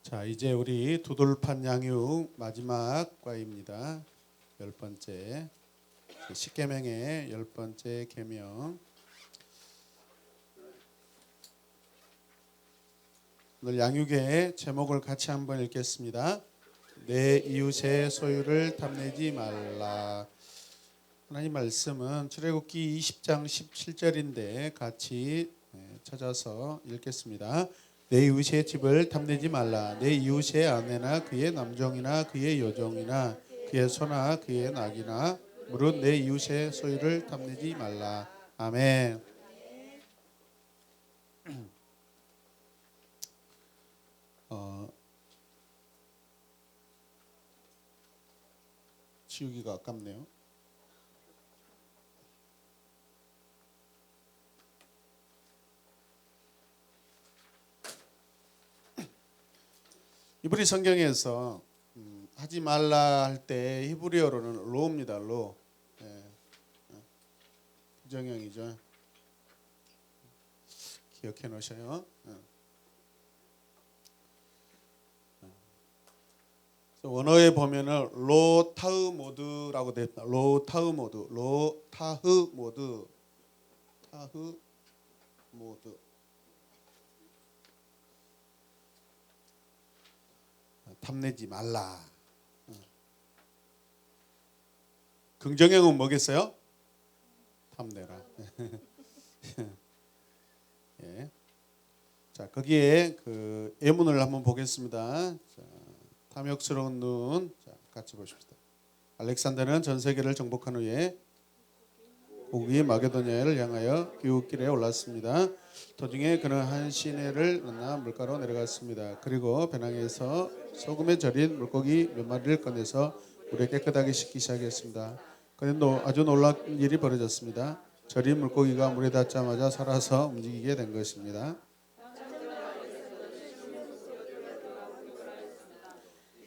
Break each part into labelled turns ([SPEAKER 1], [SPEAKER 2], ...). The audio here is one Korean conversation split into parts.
[SPEAKER 1] 자, 이제 우리 두돌판 양육 마지막 과입니다. 10번째 십계명의 10번째 계명. 오늘 양육의 제목을 같이 한번 읽겠습니다. 내 이웃의 소유를 탐내지 말라. 하나님 말씀은 출애굽기 20장 17절인데 같이 찾아서 읽겠습니다. 내 이웃의 집을 탐내지 말라. 내 이웃의 아내나 그의 남종이나 그의 여종이나 그의 소나 그의 낙이나 무릇 내 이웃의 소유를 탐내지 말라. 아멘. 지우기가 아깝네요. 히브리 성경에서 하지 말라 할 때 히브리어로는 로입니다. 로. 부정형이죠. 기억해 놓으셔요. 원어에 보면은 로타흐 모드라고 되어 있다. 로타흐 모드, 로타흐 모드, 타흐 모드. 탐내지 말라. 긍정형은 뭐겠어요? 탐내라. 예. 자, 거기에 그 예문을 한번 보겠습니다. 자, 탐욕스러운 눈. 자, 같이 보십시다. 알렉산더는 전 세계를 정복한 후에 고국이 마게도냐를 향하여 기웃길에 올랐습니다. 도중에 그는 한 시내를 만나 물가로 내려갔습니다. 그리고 배낭에서 소금에 절인 물고기 몇 마리를 꺼내서 물에 깨끗하게 씻기 시작했습니다. 그런데 아주 놀라운 일이 벌어졌습니다. 절인 물고기가 물에 닿자마자 살아서 움직이게 된 것입니다.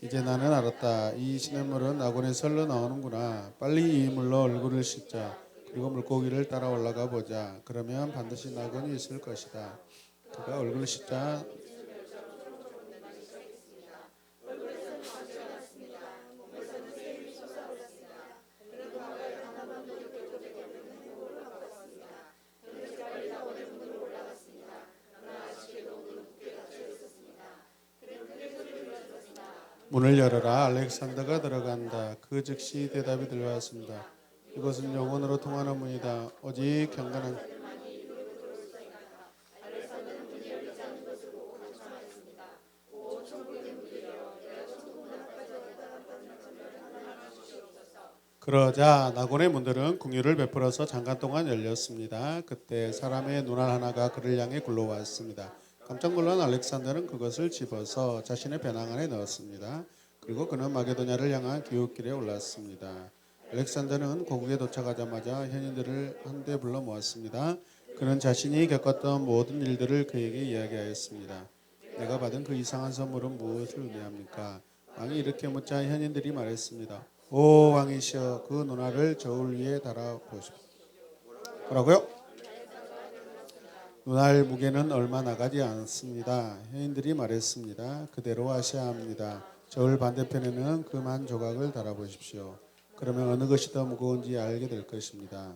[SPEAKER 1] 이제 나는 알았다. 이 시냇물은 낙원에서 흘러나오는구나. 빨리 이 물로 얼굴을 씻자. 그리고 물고기를 따라 올라가 보자. 그러면 반드시 낙원이 있을 것이다. 그가 얼굴을 씻자. 문을 열어라. 알렉산더가 들어간다. 그 즉시 대답이 들려왔습니다. 이것은 영혼으로 통하는 문이다. 오직 경건한 그러자 낙원의 문들은 긍휼을 베풀어서 잠깐 동안 열렸습니다. 그때 사람의 눈알 하나가 그를 향해 굴러왔습니다. 깜짝 놀란 알렉산더는 그것을 집어서 자신의 배낭 안에 넣었습니다. 그리고 그는 마게도냐를 향한 기웃길에 올랐습니다. 알렉산더는 고국에 도착하자마자 현인들을 한데 불러 모았습니다. 그는 자신이 겪었던 모든 일들을 그에게 이야기하였습니다. 내가 받은 그 이상한 선물은 무엇을 의미합니까? 왕이 이렇게 묻자 현인들이 말했습니다. 오 왕이시여, 그 눈알을 저울 위에 달아 보십시오. 뭐라고요? 눈알 무게는 얼마 나가지 않습니다. 현인들이 말했습니다. 그대로 하셔야 합니다. 저울 반대편에는 금한 조각을 달아 보십시오. 그러면 어느 것이 더 무거운지 알게 될 것입니다.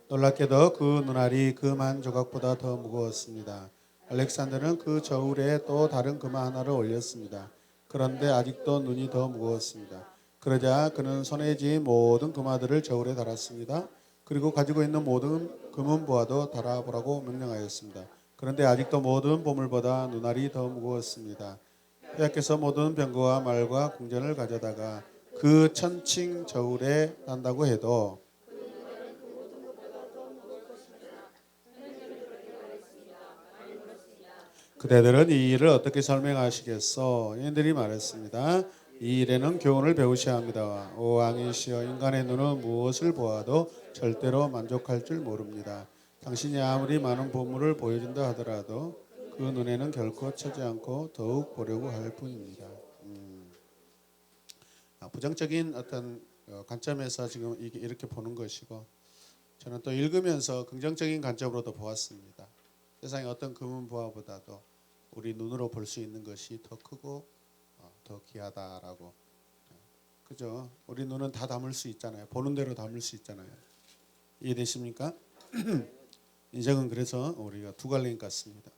[SPEAKER 1] 놀랍게도 그 눈알이 금한 조각보다 더 무거웠습니다. 알렉산더는 그 저울에 또 다른 금화 하나를 올렸습니다. 그런데 아직도 눈이 더 무거웠습니다. 그러자 그는 손에 쥔 모든 금화들을 저울에 달았습니다. 그리고 가지고 있는 모든 금은 보화도 달아보라고 명령하였습니다. 그런데 아직도 모든 보물보다 눈알이 더 무거웠습니다. 폐하께서 모든 병거와 말과 궁전을 가져다가 그 천칭 저울에 단다고 해도 그대들은 이 일을 어떻게 설명하시겠소? 인들이 말했습니다. 이 일에는 교훈을 배우셔야 합니다. 오 왕이시여, 인간의 눈은 무엇을 보아도 절대로 만족할 줄 모릅니다. 당신이 아무리 많은 보물을 보여준다 하더라도 그 눈에는 결코 차지 않고 더욱 보려고 할 뿐입니다. 부정적인 어떤 관점에서 지금 이렇게 보는 것이고, 저는 또 읽으면서 긍정적인 관점으로도 보았습니다. 세상의 어떤 금은 보화보다도 우리 눈으로 볼 수 있는 것이 더 크고 더 귀하다라고. 그죠? 우리 눈은 다 담을 수 있잖아요. 보는 대로 담을 수 있잖아요. 이해되십니까? 인생은 그래서 우리가 두 갈래인 것 같습니다.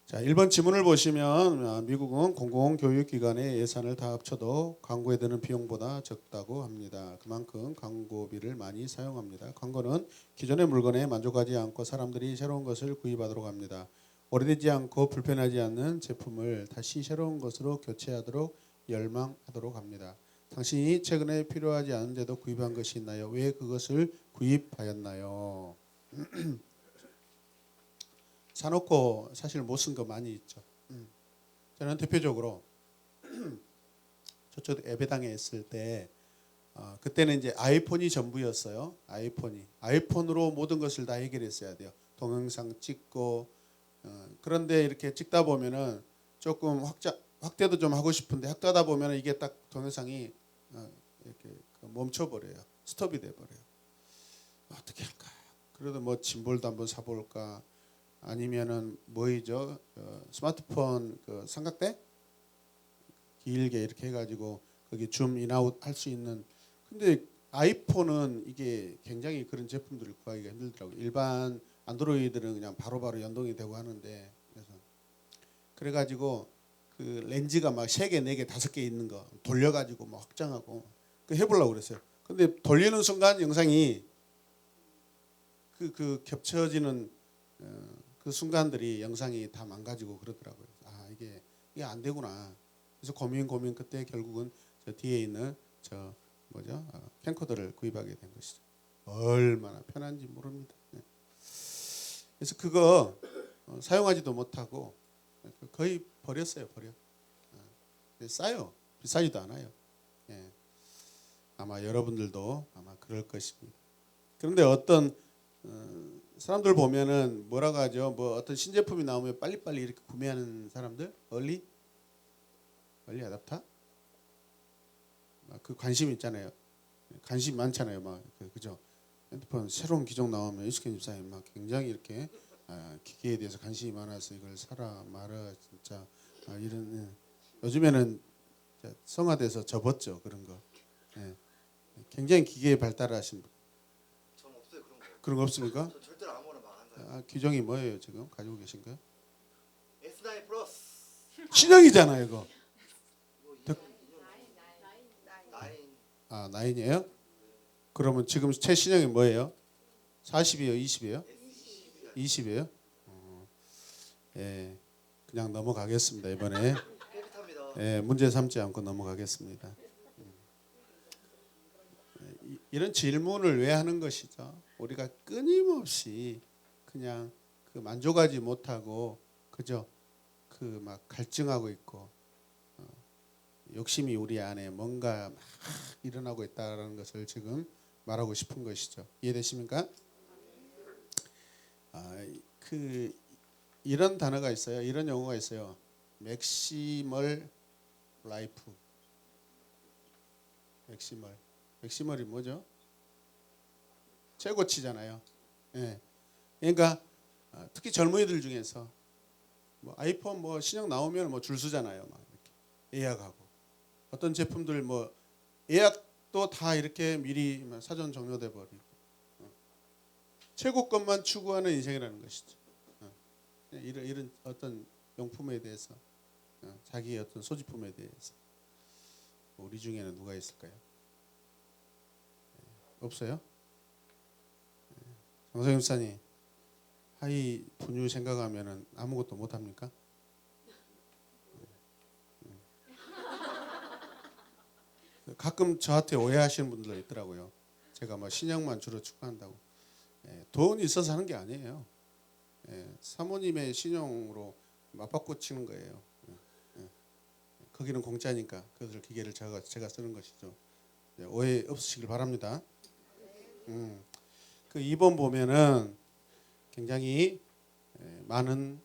[SPEAKER 1] 자, 1번 지문을 보시면 미국은 공공교육기관의 예산을 다 합쳐도 광고에 드는 비용보다 적다고 합니다. 그만큼 광고비를 많이 사용합니다. 광고는 기존의 물건에 만족하지 않고 사람들이 새로운 것을 구입하도록 합니다. 오래되지 않고 불편하지 않는 제품을 다시 새로운 것으로 교체하도록 열망하도록 합니다. 당신이 최근에 필요하지 않은데도 구입한 것이 있나요? 왜 그것을 구입하였나요? 사놓고 사실 못 쓴 거 많이 있죠. 저는 대표적으로 저쪽 예배당에 있을 때 그때는 이제 아이폰이 전부였어요. 아이폰으로 모든 것을 다 해결했어야 돼요. 동영상 찍고 그런데 이렇게 찍다 보면은 조금 확대도 좀 하고 싶은데 확대하다 보면은 이게 딱 동영상이 이렇게 멈춰 버려요. 스톱이 돼 버려요. 어떻게 할까? 그래도 뭐 짐볼도 한번 사볼까? 아니면은 뭐이죠? 스마트폰 그 삼각대 길게 이렇게 해가지고 거기 줌 인아웃 할 수 있는. 근데 아이폰은 이게 굉장히 그런 제품들을 구하기가 힘들더라고요. 일반 안드로이드는 그냥 바로바로 연동이 되고 하는데 그래가지고 그 렌즈가 막 3개, 4개, 5개 있는 거 돌려가지고 막 확장하고 그 해보려고 그랬어요. 근데 돌리는 순간 영상이 그 겹쳐지는 그 순간들이 영상이 다 망가지고 그러더라고요. 이게 안 되구나. 그래서 고민 그때 결국은 저 뒤에 있는 저 뭐죠? 캠코더를 구입하게 된 것이죠. 얼마나 편한지 모릅니다. 그래서 그거 사용하지도 못하고 거의 버렸어요. 싸요. 비싸지도 않아요. 아마 여러분들도 아마 그럴 것입니다. 그런데 어떤 사람들 보면은 뭐라고 하죠? 뭐 어떤 신제품이 나오면 빨리빨리 이렇게 구매하는 사람들, 얼리 아답터, 그 관심 있잖아요. 관심 많잖아요. 막 그죠? 핸드폰 새로운 기종 나오면 이스케 집사님 막 굉장히 이렇게 기계에 대해서 관심이 많아서 이걸 사라 말아 진짜 이런. 요즘에는 성화돼서 접었죠 그런 거. 굉장히 기계에 발달하신 분.
[SPEAKER 2] 전 없어요 그런 거.
[SPEAKER 1] 그런 거 없습니까?
[SPEAKER 2] 저 절대로 아무거나 막 안 사요.
[SPEAKER 1] 기종이 뭐예요 지금 가지고 계신가요?
[SPEAKER 2] S9 플러스.
[SPEAKER 1] 신형이잖아요 이거.
[SPEAKER 2] 뭐
[SPEAKER 1] 득-
[SPEAKER 2] 9.
[SPEAKER 1] 9이에요? 그러면 지금 최신형이 뭐예요? 40이에요? 20이에요? 20이에요? 그냥 넘어가겠습니다 이번에.
[SPEAKER 2] 깨끗합니다.
[SPEAKER 1] 문제 삼지 않고 넘어가겠습니다. 이런 질문을 왜 하는 것이죠? 우리가 끊임없이 그냥 그 만족하지 못하고 그죠? 그 막 갈증하고 있고 욕심이 우리 안에 뭔가 막 일어나고 있다라는 것을 지금 말하고 싶은 것이죠. 이해되십니까? 그 이런 단어가 있어요. 이런 용어가 있어요. 맥시멀 라이프. 맥시멀이 뭐죠? 최고치잖아요. 그러니까 특히 젊은이들 중에서 뭐 아이폰 뭐 신형 나오면 뭐 줄 서잖아요. 막 이렇게 예약하고 어떤 제품들 뭐 예약도 다 이렇게 미리 사전 종료돼 버리고 최고 것만 추구하는 인생이라는 것이죠. 이런 어떤 용품에 대해서 자기의 어떤 소지품에 대해서 우리 중에는 누가 있을까요? 없어요? 정성임 목사님 하이 분유 생각하면은 아무것도 못 합니까? 가끔 저한테 오해하시는 분들도 있더라고요. 제가 막 신형만 주로 추구한다고. 돈이 있어서 하는 게 아니에요. 사모님의 신용으로 맞바꿔 치는 거예요. 거기는 공짜니까 그것을 기계를 제가 쓰는 것이죠. 오해 없으시길 바랍니다. 그 2번 보면은 굉장히 많은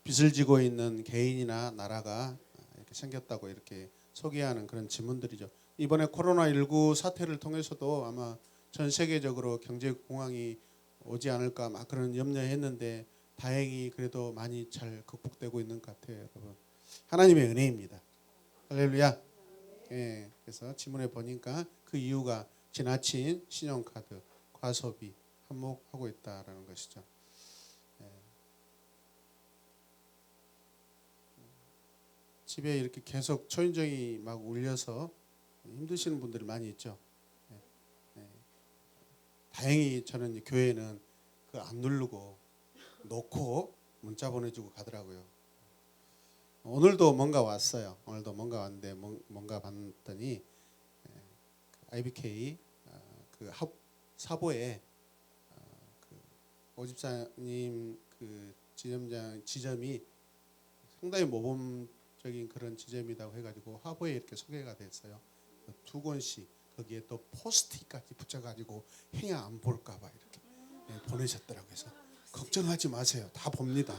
[SPEAKER 1] 빚을 지고 있는 개인이나 나라가 이렇게 생겼다고 이렇게 소개하는 그런 지문들이죠. 이번에 코로나19 사태를 통해서도 아마 전 세계적으로 경제 공황이 오지 않을까 막 그런 염려했는데 다행히 그래도 많이 잘 극복되고 있는 것 같아요, 여러분. 하나님의 은혜입니다. 할렐루야. 예, 그래서 지문에 보니까 그 이유가 지나친 신용카드 과소비 한몫하고 있다라는 것이죠. 예. 집에 이렇게 계속 초인종이 막 울려서 힘드시는 분들이 많이 있죠. 예. 예. 다행히 저는 이 교회는 그 안 누르고 놓고 문자 보내주고 가더라고요. 오늘도 뭔가 왔어요. 오늘도 뭔가 왔는데 뭔가 봤더니 IBK 그 사보에 그 오집사님 그 지점이 상당히 모범적인 그런 지점이라고 해가지고 화보에 이렇게 소개가 됐어요. 두 권씩 거기에 또 포스트잇까지 붙여가지고 행여 안 볼까봐 이렇게 보내셨더라고요. 그래서 걱정하지 마세요. 다 봅니다.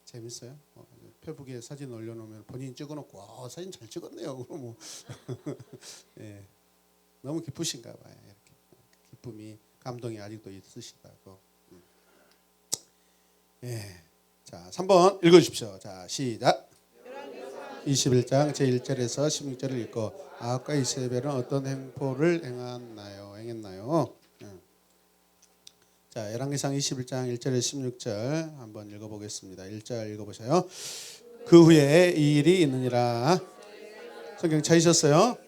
[SPEAKER 1] 재밌어요. 페북에 사진 올려놓으면 본인 찍어놓고 와 사진 잘 찍었네요. 그럼 예, 너무 기쁘신가 봐요. 이렇게 기쁨이 감동이 아직도 있으시다고. 예, 자 3번 읽어주십시오. 자 시작. 21장 제1절에서 16절을 읽고 아합과 이세벨은 어떤 행포를 행했나요? 자, 열왕기상 21장 1절에서 16절 한번 읽어보겠습니다. 1절 읽어보세요. 그 후에 이 일이 있느니라. 성경 찾으셨어요?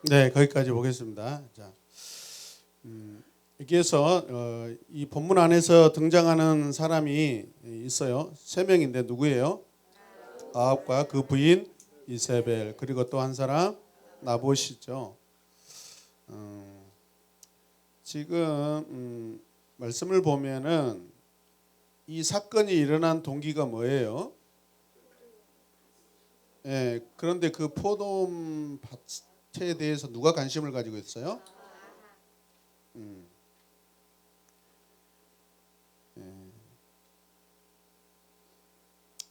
[SPEAKER 1] 네, 거기까지 보겠습니다. 자, 여기에서 이 본문 안에서 등장하는 사람이 있어요. 세 명인데 누구예요? 아합과 그 부인 이세벨 그리고 또 한 사람 나봇이죠. 지금 말씀을 보면은 이 사건이 일어난 동기가 뭐예요? 예, 그런데 그 포도밭 에 대해서 누가 관심을 가지고 있어요?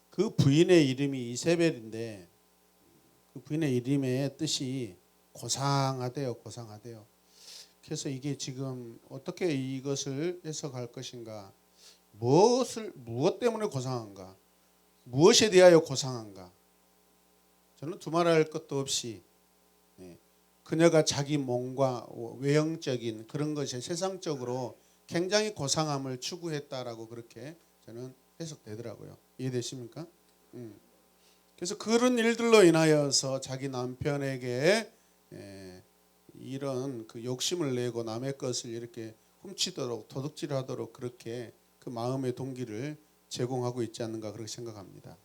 [SPEAKER 1] 그 부인의 이름이 이세벨인데 그 부인의 이름의 뜻이 고상하대요. 고상하대요. 그래서 이게 지금 어떻게 이것을 해석할 것인가? 무엇 때문에 고상한가? 무엇에 대하여 고상한가? 저는 두말할 것도 없이 그녀가 자기 몸과 외형적인 그런 것에 세상적으로 굉장히 고상함을 추구했다라고 그렇게 저는 해석되더라고요. 이해되십니까? 그래서 그런 일들로 인하여서 자기 남편에게 이런 그 욕심을 내고 남의 것을 이렇게 훔치도록 도둑질하도록 그렇게 그 마음의 동기를 제공하고 있지 않는가 그렇게 생각합니다.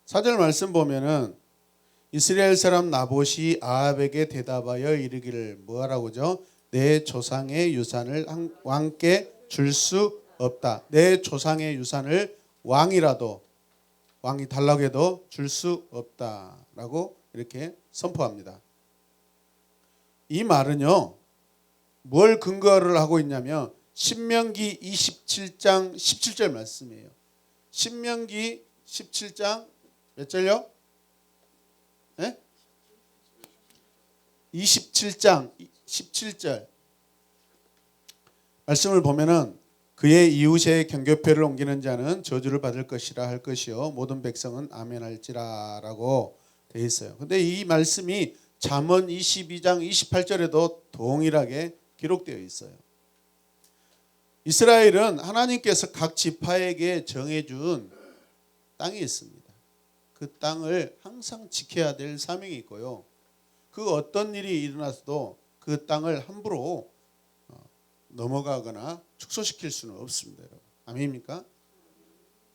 [SPEAKER 1] 4절 말씀 보면은 이스라엘 사람 나봇이 아합에게 대답하여 이르기를 뭐하라고죠? 내 조상의 유산을 왕께 줄 수 없다. 내 조상의 유산을 왕이 달라고 해도 줄 수 없다라고 이렇게 선포합니다. 이 말은요. 뭘 근거를 하고 있냐면 신명기 27장 17절 말씀이에요. 신명기 17장 몇 절요? 27장 17절 말씀을 보면은 그의 이웃의 경교패를 옮기는 자는 저주를 받을 것이라 할 것이요 모든 백성은 아멘할지라라고 되어 있어요. 근데 이 말씀이 잠언 22장 28절에도 동일하게 기록되어 있어요. 이스라엘은 하나님께서 각 지파에게 정해준 땅이 있습니다. 그 땅을 항상 지켜야 될 사명이 있고요. 그 어떤 일이 일어나서도 그 땅을 함부로 넘어가거나 축소시킬 수는 없습니다. 여러분. 아멘입니까?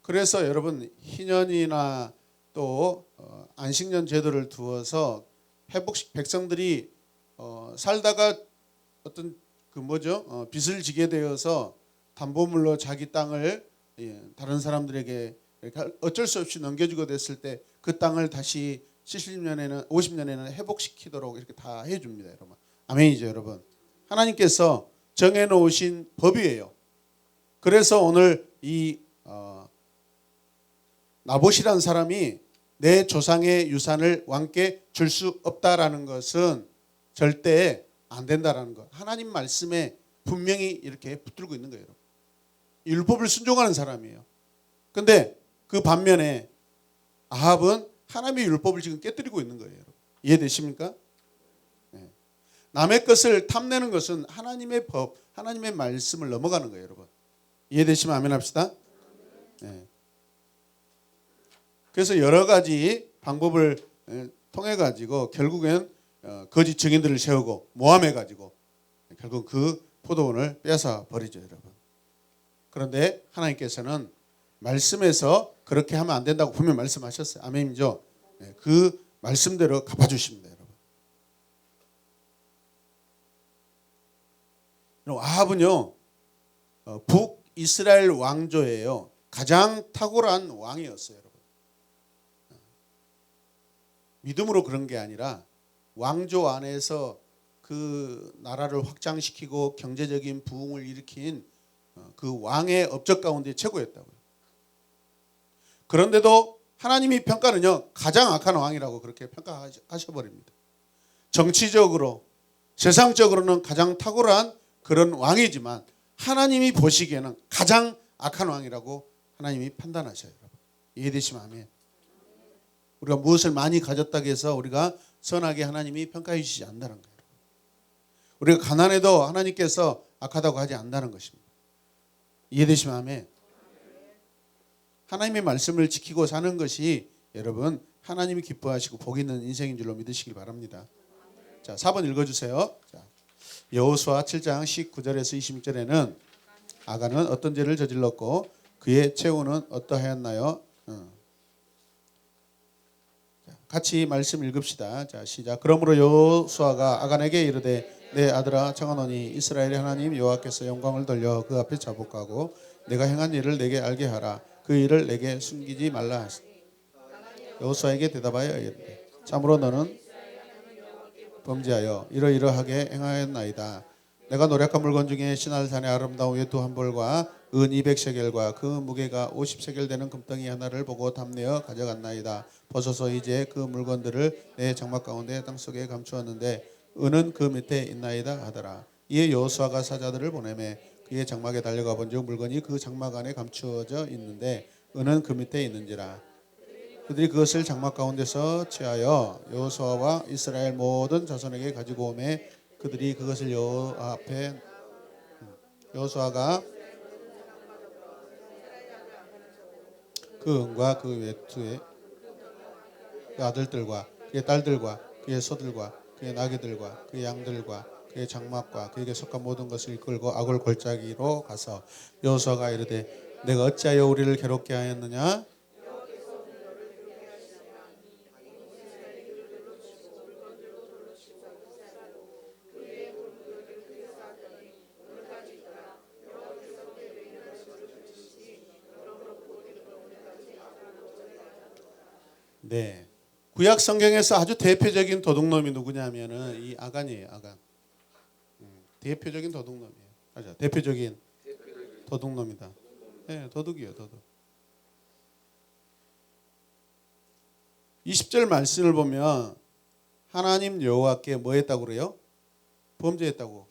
[SPEAKER 1] 그래서 여러분 희년이나 또 안식년 제도를 두어서 회복식 백성들이 살다가 어떤 빚을 지게 되어서 담보물로 자기 땅을 다른 사람들에게 이렇게 어쩔 수 없이 넘겨주게 됐을 때 그 땅을 다시 70년에는 50년에는 회복시키도록 이렇게 다 해줍니다, 여러분. 아멘이죠, 여러분. 하나님께서 정해놓으신 법이에요. 그래서 오늘 이 나봇이라는 사람이 내 조상의 유산을 왕께 줄 수 없다라는 것은 절대 안 된다라는 것. 하나님 말씀에 분명히 이렇게 붙들고 있는 거예요. 율법을 순종하는 사람이에요. 근데 그 반면에 아합은 하나님의 율법을 지금 깨뜨리고 있는 거예요. 이해되십니까? 네. 남의 것을 탐내는 것은 하나님의 법, 하나님의 말씀을 넘어가는 거예요, 여러분. 이해되시면 아멘 합시다. 네. 그래서 여러 가지 방법을 통해 가지고 결국엔 거짓 증인들을 세우고 모함해 가지고 결국 그 포도원을 뺏어 버리죠, 여러분. 그런데 하나님께서는 말씀에서 그렇게 하면 안 된다고 분명히 말씀하셨어요. 아멘이죠. 네, 그 말씀대로 갚아주십니다, 여러분. 아합은요 북이스라엘 왕조예요. 가장 탁월한 왕이었어요, 여러분. 믿음으로 그런 게 아니라 왕조 안에서 그 나라를 확장시키고 경제적인 부흥을 일으킨 그 왕의 업적 가운데 최고였다고요. 그런데도 하나님이 평가는요 가장 악한 왕이라고 그렇게 평가하셔버립니다. 정치적으로 세상적으로는 가장 탁월한 그런 왕이지만 하나님이 보시기에는 가장 악한 왕이라고 하나님이 판단하셔요. 여러분. 이해되시면 아멘. 우리가 무엇을 많이 가졌다고 해서 우리가 선하게 하나님이 평가해 주시지 않는다는 거예요. 우리가 가난해도 하나님께서 악하다고 하지 않는다는 것입니다. 이해되시면 아멘. 하나님의 말씀을 지키고 사는 것이 여러분 하나님이 기뻐하시고 복 있는 인생인 줄로 믿으시길 바랍니다. 자, 4번 읽어주세요. 자, 여호수아 7장 19절에서 26절에는 아간은 어떤 죄를 저질렀고 그의 최후는 어떠하였나요? 자, 같이 말씀 읽읍시다. 자, 시작. 그러므로 여호수아가 아간에게 이르되 내 아들아 청하노니 이스라엘의 하나님 여호와께서 영광을 돌려 그 앞에 자복하고 내가 행한 일을 내게 알게 하라. 그 일을 내게 숨기지 말라 하시니 여호수아에게 대답하여 이르되 참으로 너는 범죄하여 이러이러하게 행하였나이다. 내가 노력한 물건 중에 시날산의 아름다운 외투 한 벌과 은 200세겔과 그 무게가 50세겔 되는 금덩이 하나를 보고 탐내어 가져갔나이다. 벗어서 이제 그 물건들을 내 장막 가운데 땅속에 감추었는데 은은 그 밑에 있나이다 하더라. 이에 여호수아가 사자들을 보내매 그의 장막에 달려가 본즉 물건이 그 장막 안에 감추어져 있는데 은은 그 밑에 있는지라. 그들이 그것을 장막 가운데서 취하여 여호수아와 이스라엘 모든 자손에게 가지고 오매 그들이 그것을 여호수아가 그 은과 그 외투에 그 아들들과 그의 딸들과 그의 소들과 그의 나귀들과 그의 양들과 그의 장막과 그에게 속한 모든 것을 이끌고 아굴 골짜기로 가서 여호수아가 이르되 내가 어찌하여 우리를 괴롭게 하였느냐. 네, 구약 성경에서 아주 대표적인 도둑놈이 누구냐면은 이 아간이에요. 아간. 대표적인 도둑놈이에요. 맞아, 대표적인 도둑놈이다. 네, 도둑이에요, 도둑. 20절 말씀을 보면 하나님 여호와께 뭐 했다고 그래요? 범죄했다고.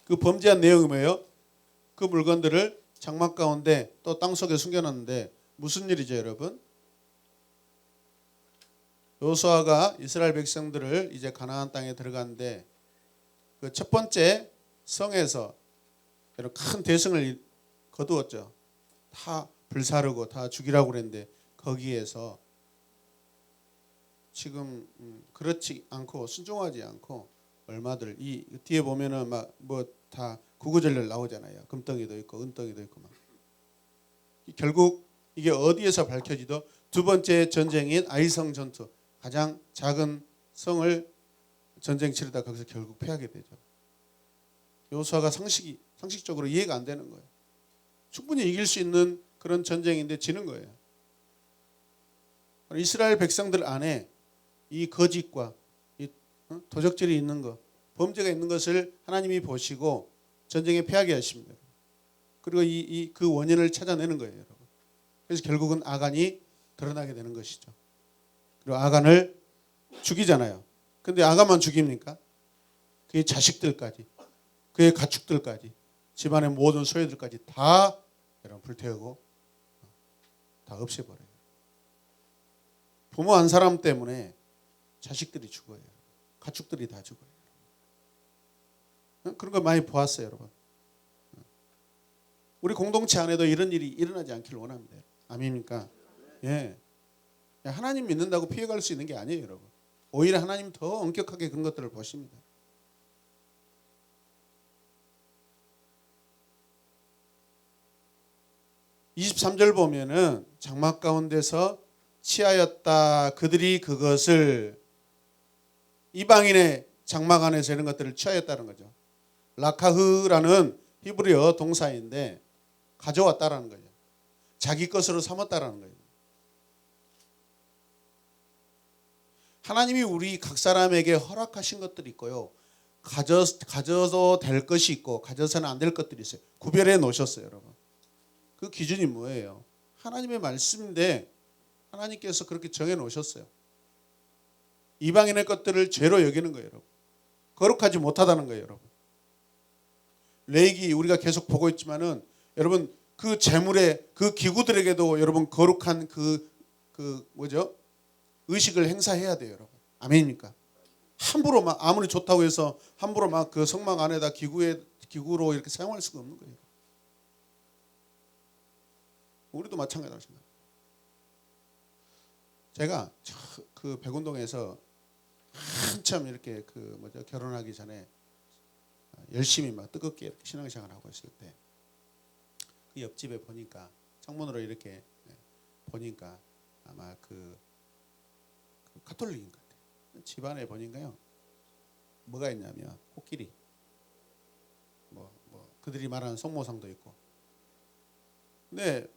[SPEAKER 1] 그 범죄한 내용이 뭐예요? 그 물건들을 장막 가운데 또 땅속에 숨겨놨는데 무슨 일이죠, 여러분? 여호수아가 이스라엘 백성들을 이제 가나안 땅에 들어갔는데 그 첫 번째 성에서 큰 대성을 거두었죠. 다 불사르고 다 죽이라고 그랬는데 거기에서 지금 그렇지 않고 순종하지 않고 얼마들 이 뒤에 보면은 막 뭐 다 구구절절 나오잖아요. 금덩이도 있고 은덩이도 있고 막. 결국 이게 어디에서 밝혀지도 두 번째 전쟁인 아이성 전투 가장 작은 성을 전쟁 치르다 거기서 결국 패하게 되죠. 여호수아가 상식적으로 이해가 안 되는 거예요. 충분히 이길 수 있는 그런 전쟁인데 지는 거예요. 이스라엘 백성들 안에 이 거짓과 이 도적질이 있는 것, 범죄가 있는 것을 하나님이 보시고 전쟁에 패하게 하십니다. 그리고 그 원인을 찾아내는 거예요, 여러분. 그래서 결국은 아간이 드러나게 되는 것이죠. 그리고 아간을 죽이잖아요. 근데 아간만 죽입니까? 그의 자식들까지, 그의 가축들까지, 집안의 모든 소유들까지 다 여러분 불태우고 다 없애버려요. 부모 한 사람 때문에 자식들이 죽어요. 가축들이 다 죽어요. 그런 거 많이 보았어요, 여러분. 우리 공동체 안에도 이런 일이 일어나지 않기를 원합니다. 아멘입니까? 예. 하나님 믿는다고 피해갈 수 있는 게 아니에요, 여러분. 오히려 하나님 더 엄격하게 그런 것들을 보십니다. (23절) 보면은 장막 가운데서 취하였다. 그들이 그것을 이방인의 장막 안에서 이런 것들을 취하였다는 거죠. 라카흐라는 히브리어 동사인데 가져왔다라는 거예요. 자기 것으로 삼았다라는 거예요. 하나님이 우리 각 사람에게 허락하신 것들이 있고요. 가져도 될 것이 있고 가져서는 안 될 것들이 있어요. 구별해 놓으셨어요, 여러분. 그 기준이 뭐예요? 하나님의 말씀인데 하나님께서 그렇게 정해 놓으셨어요. 이방인의 것들을 죄로 여기는 거예요, 여러분. 거룩하지 못하다는 거예요, 여러분. 레위기 우리가 계속 보고 있지만은 여러분 그 재물의 그 기구들에게도 여러분 거룩한 그 뭐죠? 의식을 행사해야 돼요, 여러분. 아멘입니까? 함부로 막 아무리 좋다고 해서 함부로 막 그 성막 안에다 기구로 이렇게 사용할 수가 없는 거예요. 우리도 마찬가지입니다. 제가 그 백운동에서 한참 이렇게 그 뭐죠? 결혼하기 전에 열심히 막 뜨겁게 이렇게 신앙생활을 하고 있을 때 그 옆집에 보니까 창문으로 이렇게 보니까 아마 그 가톨릭인 것 같아요. 집안에 보니까요 뭐가 있냐면 코끼리 뭐 그들이 말하는 성모상도 있고. 근데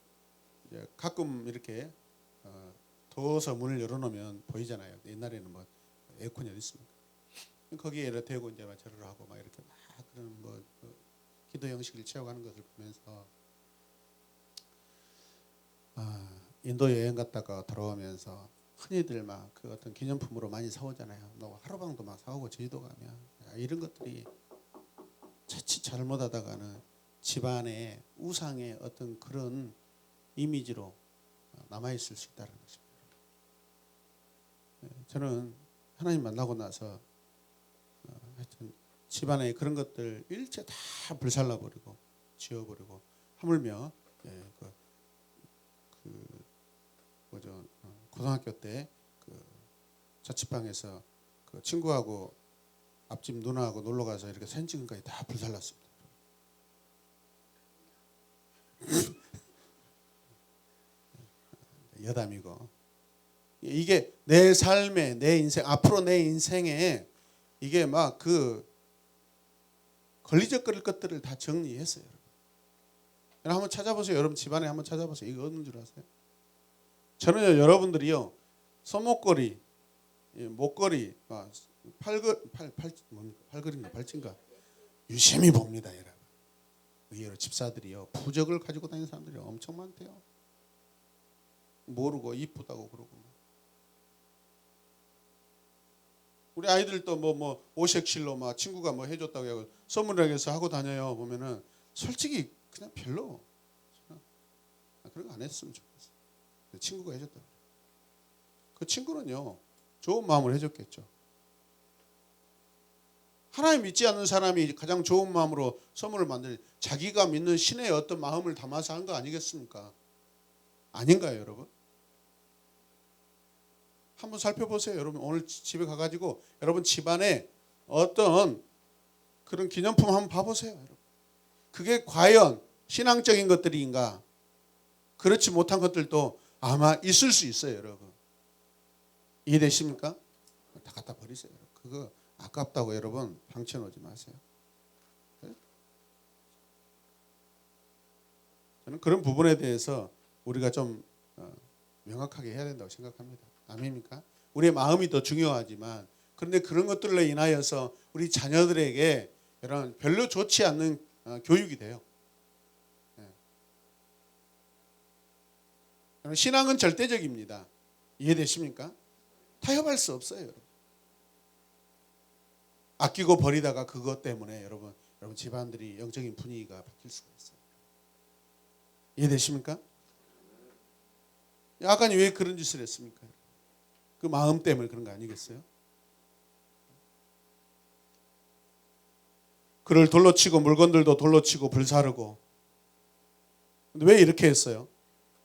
[SPEAKER 1] 이제 가끔 이렇게 더워서 문을 열어놓으면 보이잖아요. 옛날에는 뭐 에어컨이 어디 있습니까? 거기에 대고 이제 막 절을 하고 막 이렇게 막 그런 뭐 기도 형식을 채워가는 것을 보면서 인도 여행 갔다가 돌아오면서 흔히들 막 그 어떤 기념품으로 많이 사오잖아요. 너 하루방도 막 사오고 제주도 가면 이런 것들이 자칫 잘못하다가는 집안의 우상의 어떤 그런 이미지로 남아 있을 수 있다는 것입니다. 저는 하나님 만나고 나서 하여튼 집안에 그런 것들 일체 다 불살라 버리고 지워버리고 하물며 뭐죠 고등학교 때 그 자취방에서 그 친구하고 앞집 누나하고 놀러 가서 이렇게 사진 찍은 거까지 다 불살랐습니다. 여담이고 이게 내 삶에 내 인생 앞으로 내 인생에 이게 막 그 걸리적거릴 것들을 다 정리했어요. 여러분 한번 찾아보세요. 여러분 집안에 한번 찾아보세요. 이거 어떤 줄 아세요? 저는 여러분들이요 손목걸이, 목걸이, 팔걸인가 발찌인가 유심히 봅니다, 여러분. 의외로 집사들이요 부적을 가지고 다니는 사람들이 엄청 많대요. 모르고 이쁘다고 그러고. 우리 아이들도 뭐 오색실로 막 친구가 뭐 해줬다고 해서 선물을 해서 하고 다녀요. 보면은 솔직히 그냥 별로 그런 거 안 했으면 좋겠어. 친구가 해줬다. 그 친구는요 좋은 마음으로 해줬겠죠. 하나님 믿지 않는 사람이 가장 좋은 마음으로 선물을 만들 자기가 믿는 신의 어떤 마음을 담아서 한 거 아니겠습니까? 아닌가요, 여러분? 한번 살펴보세요. 여러분 오늘 집에 가가지고 여러분 집안에 어떤 그런 기념품 한번 봐보세요. 여러분. 그게 과연 신앙적인 것들인가? 그렇지 못한 것들도 아마 있을 수 있어요. 여러분. 이해되십니까? 다 갖다 버리세요. 그거 아깝다고 여러분 방치해놓지 마세요. 저는 그런 부분에 대해서 우리가 좀 명확하게 해야 된다고 생각합니다. 아멘입니까? 우리의 마음이 더 중요하지만 그런데 그런 것들로 인하여서 우리 자녀들에게 이런 별로 좋지 않는 교육이 돼요. 신앙은 절대적입니다. 이해되십니까? 타협할 수 없어요. 여러분. 아끼고 버리다가 그것 때문에 여러분 집안들이 영적인 분위기가 바뀔 수가 있어요. 이해되십니까? 아간이 왜 그런 짓을 했습니까? 그 마음 때문에 그런 거 아니겠어요? 그를 돌로 치고 물건들도 돌로 치고 불사르고. 근데 왜 이렇게 했어요?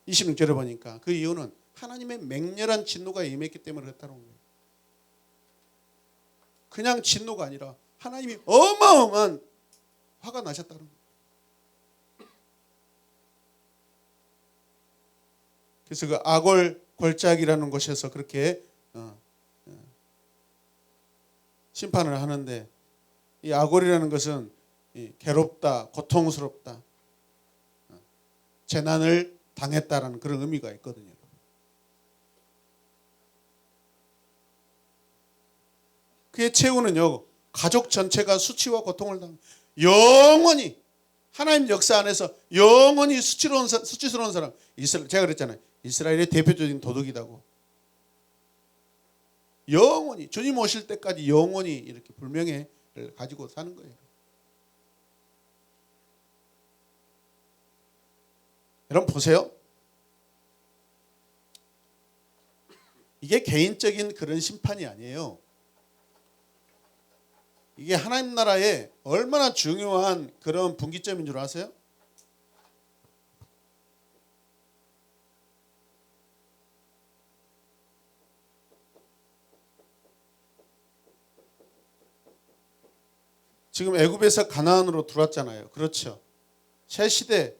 [SPEAKER 1] 26절에 보니까 그 이유는 하나님의 맹렬한 진노가 임했기 때문에 그렇다는 거예요. 그냥 진노가 아니라 하나님이 어마어마한 화가 나셨다는 거예요. 그래서 그 아골 골짜기라는 곳에서 그렇게 심판을 하는데 이 아골이라는 것은 괴롭다, 고통스럽다, 재난을 당했다라는 그런 의미가 있거든요. 그의 최후는요, 가족 전체가 수치와 고통을 영원히 하나님 역사 안에서 영원히 수치스러운 사람. 제가 그랬잖아요. 이스라엘의 대표적인 도둑이라고. 영원히 주님 오실 때까지 영원히 이렇게 불명예를 가지고 사는 거예요. 여러분 보세요. 이게 개인적인 그런 심판이 아니에요. 이게 하나님 나라에 얼마나 중요한 그런 분기점인 줄 아세요? 지금 애굽에서 가나안으로 들어왔잖아요. 그렇죠. 새 시대,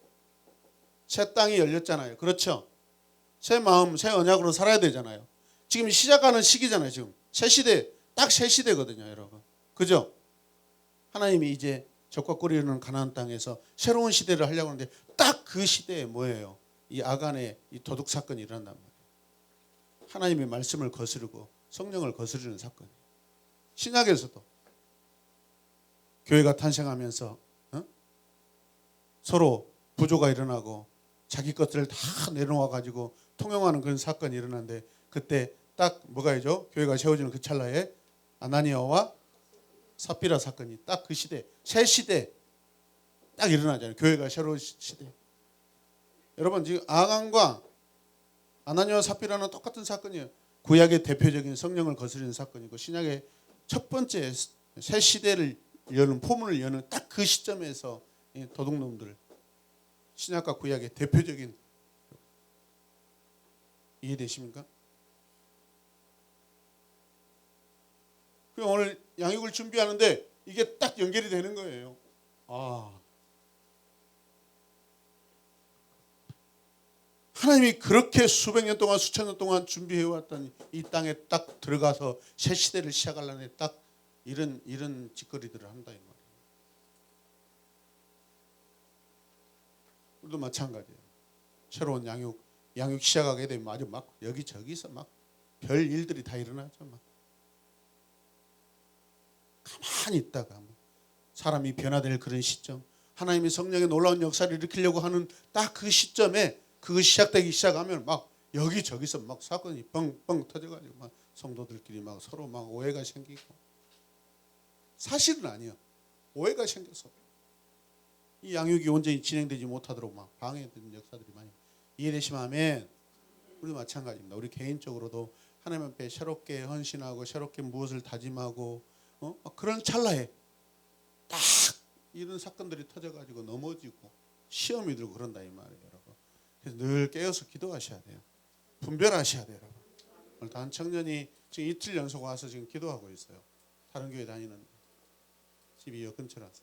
[SPEAKER 1] 새 땅이 열렸잖아요. 그렇죠. 새 마음, 새 언약으로 살아야 되잖아요. 지금 시작하는 시기잖아요. 지금 새 시대, 딱 새 시대거든요, 여러분. 그죠? 하나님이 이제 적과 꿀이 흐르는 가나안 땅에서 새로운 시대를 하려고 하는데 딱 그 시대에 뭐예요? 이 아간의 이 도둑 사건이 일어난단 말이에요. 하나님의 말씀을 거스르고 성령을 거스르는 사건이에요. 신약에서도 교회가 탄생하면서 서로 부조가 일어나고 자기 것들을 다 내려놓아 가지고 통용하는 그런 사건이 일어났는데 그때 딱 뭐가 있죠? 교회가 세워지는 그 찰나에 아나니아와 삽비라 사건이 딱 그 시대, 새 시대 딱 일어나잖아요. 교회가 새로운 시대. 여러분 지금 아간과 아나니아와 삽비라는 똑같은 사건이에요. 구약의 대표적인 성령을 거스르는 사건이고 신약의 첫 번째 새 시대를 여는 포문을 여는 딱 그 시점에서 도둑놈들 신약과 구약의 대표적인 이해되십니까? 그럼 오늘 양육을 준비하는데 이게 딱 연결이 되는 거예요. 하나님이 그렇게 수백 년 동안 수천 년 동안 준비해왔던 이 땅에 딱 들어가서 새 시대를 시작하려는 딱 이런 짓거리들을 한다 이 말이에요. 우리도 마찬가지예요. 새로운 양육 시작하게 되면 아주 막 여기저기서 막 별 일들이 다 일어나죠. 막 가만히 있다가 사람이 변화될 그런 시점, 하나님의 성령의 놀라운 역사를 일으키려고 하는 딱 그 시점에 그거 시작되기 시작하면 막 여기저기서 막 사건이 뻥뻥 터져가지고 막 성도들끼리 막 서로 막 오해가 생기고 사실은 아니에요. 오해가 생겨서 이 양육이 온전히 진행되지 못하도록 막 방해되는 역사들이 많이 이해되시면 아멘. 우리 마찬가지입니다. 우리 개인적으로도 하나님 앞에 새롭게 헌신하고 새롭게 무엇을 다짐하고 그런 찰나에 딱 이런 사건들이 터져가지고 넘어지고 시험이 들고 그런다 이 말이에요, 여러분. 그래서 늘 깨어서 기도하셔야 돼요. 분별하셔야 돼요, 여러분. 오늘 단 청년이 지금 이틀 연속 와서 지금 기도하고 있어요. 다른 교회 다니는데. 12여 근처라서.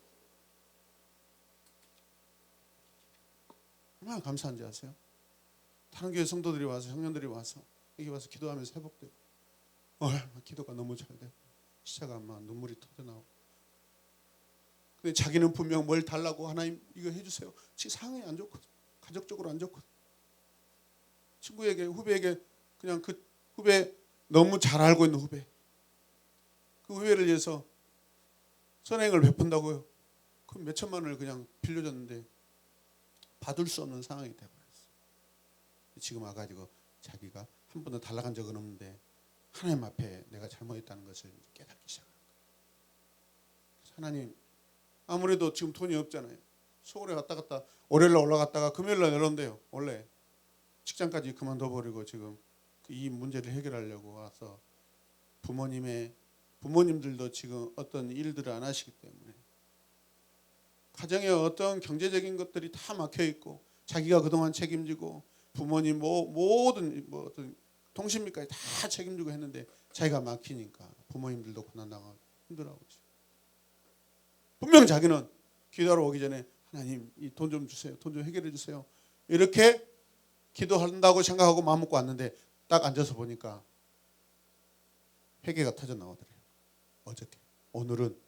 [SPEAKER 1] 얼마나 감사한지 아세요? 다른 교회 성도들이 와서 청년들이 와서 여기 와서 기도하면서 회복되고 기도가 너무 잘 되고 시차가 막 눈물이 터져나오고. 근데 자기는 분명 뭘 달라고 하나님 이거 해주세요. 지금 상황이 안 좋거든. 가족적으로 안 좋거든. 친구에게 후배에게 그냥 그 후배 너무 잘 알고 있는 후배 그 후배를 위해서 선행을 베푼다고요. 그 몇 천만 원을 그냥 빌려줬는데 받을 수 없는 상황이 돼버렸어. 지금 와가지고 자기가 한 번도 달라간 적은 없는데 하나님 앞에 내가 잘못했다는 것을 깨닫기 시작한 거예요. 그래서 하나님 아무래도 지금 돈이 없잖아요. 서울에 왔다 갔다 월요일날 올라갔다가 금요일날 내려온대요. 원래 직장까지 그만둬버리고 지금 이 문제를 해결하려고 와서 부모님들도 지금 어떤 일들을 안 하시기 때문에 가정에 어떤 경제적인 것들이 다 막혀 있고 자기가 그동안 책임지고 부모님 모든 어떤 통신비까지 다 책임지고 했는데 자기가 막히니까 부모님들도 고난당하고 힘들어하고 있어요. 분명 자기는 기도하러 오기 전에 하나님 이 돈 좀 주세요. 돈 좀 해결해 주세요. 이렇게 기도한다고 생각하고 마음 먹고 왔는데 딱 앉아서 보니까 회개가 터져 나오더래요. 어저께. 오늘은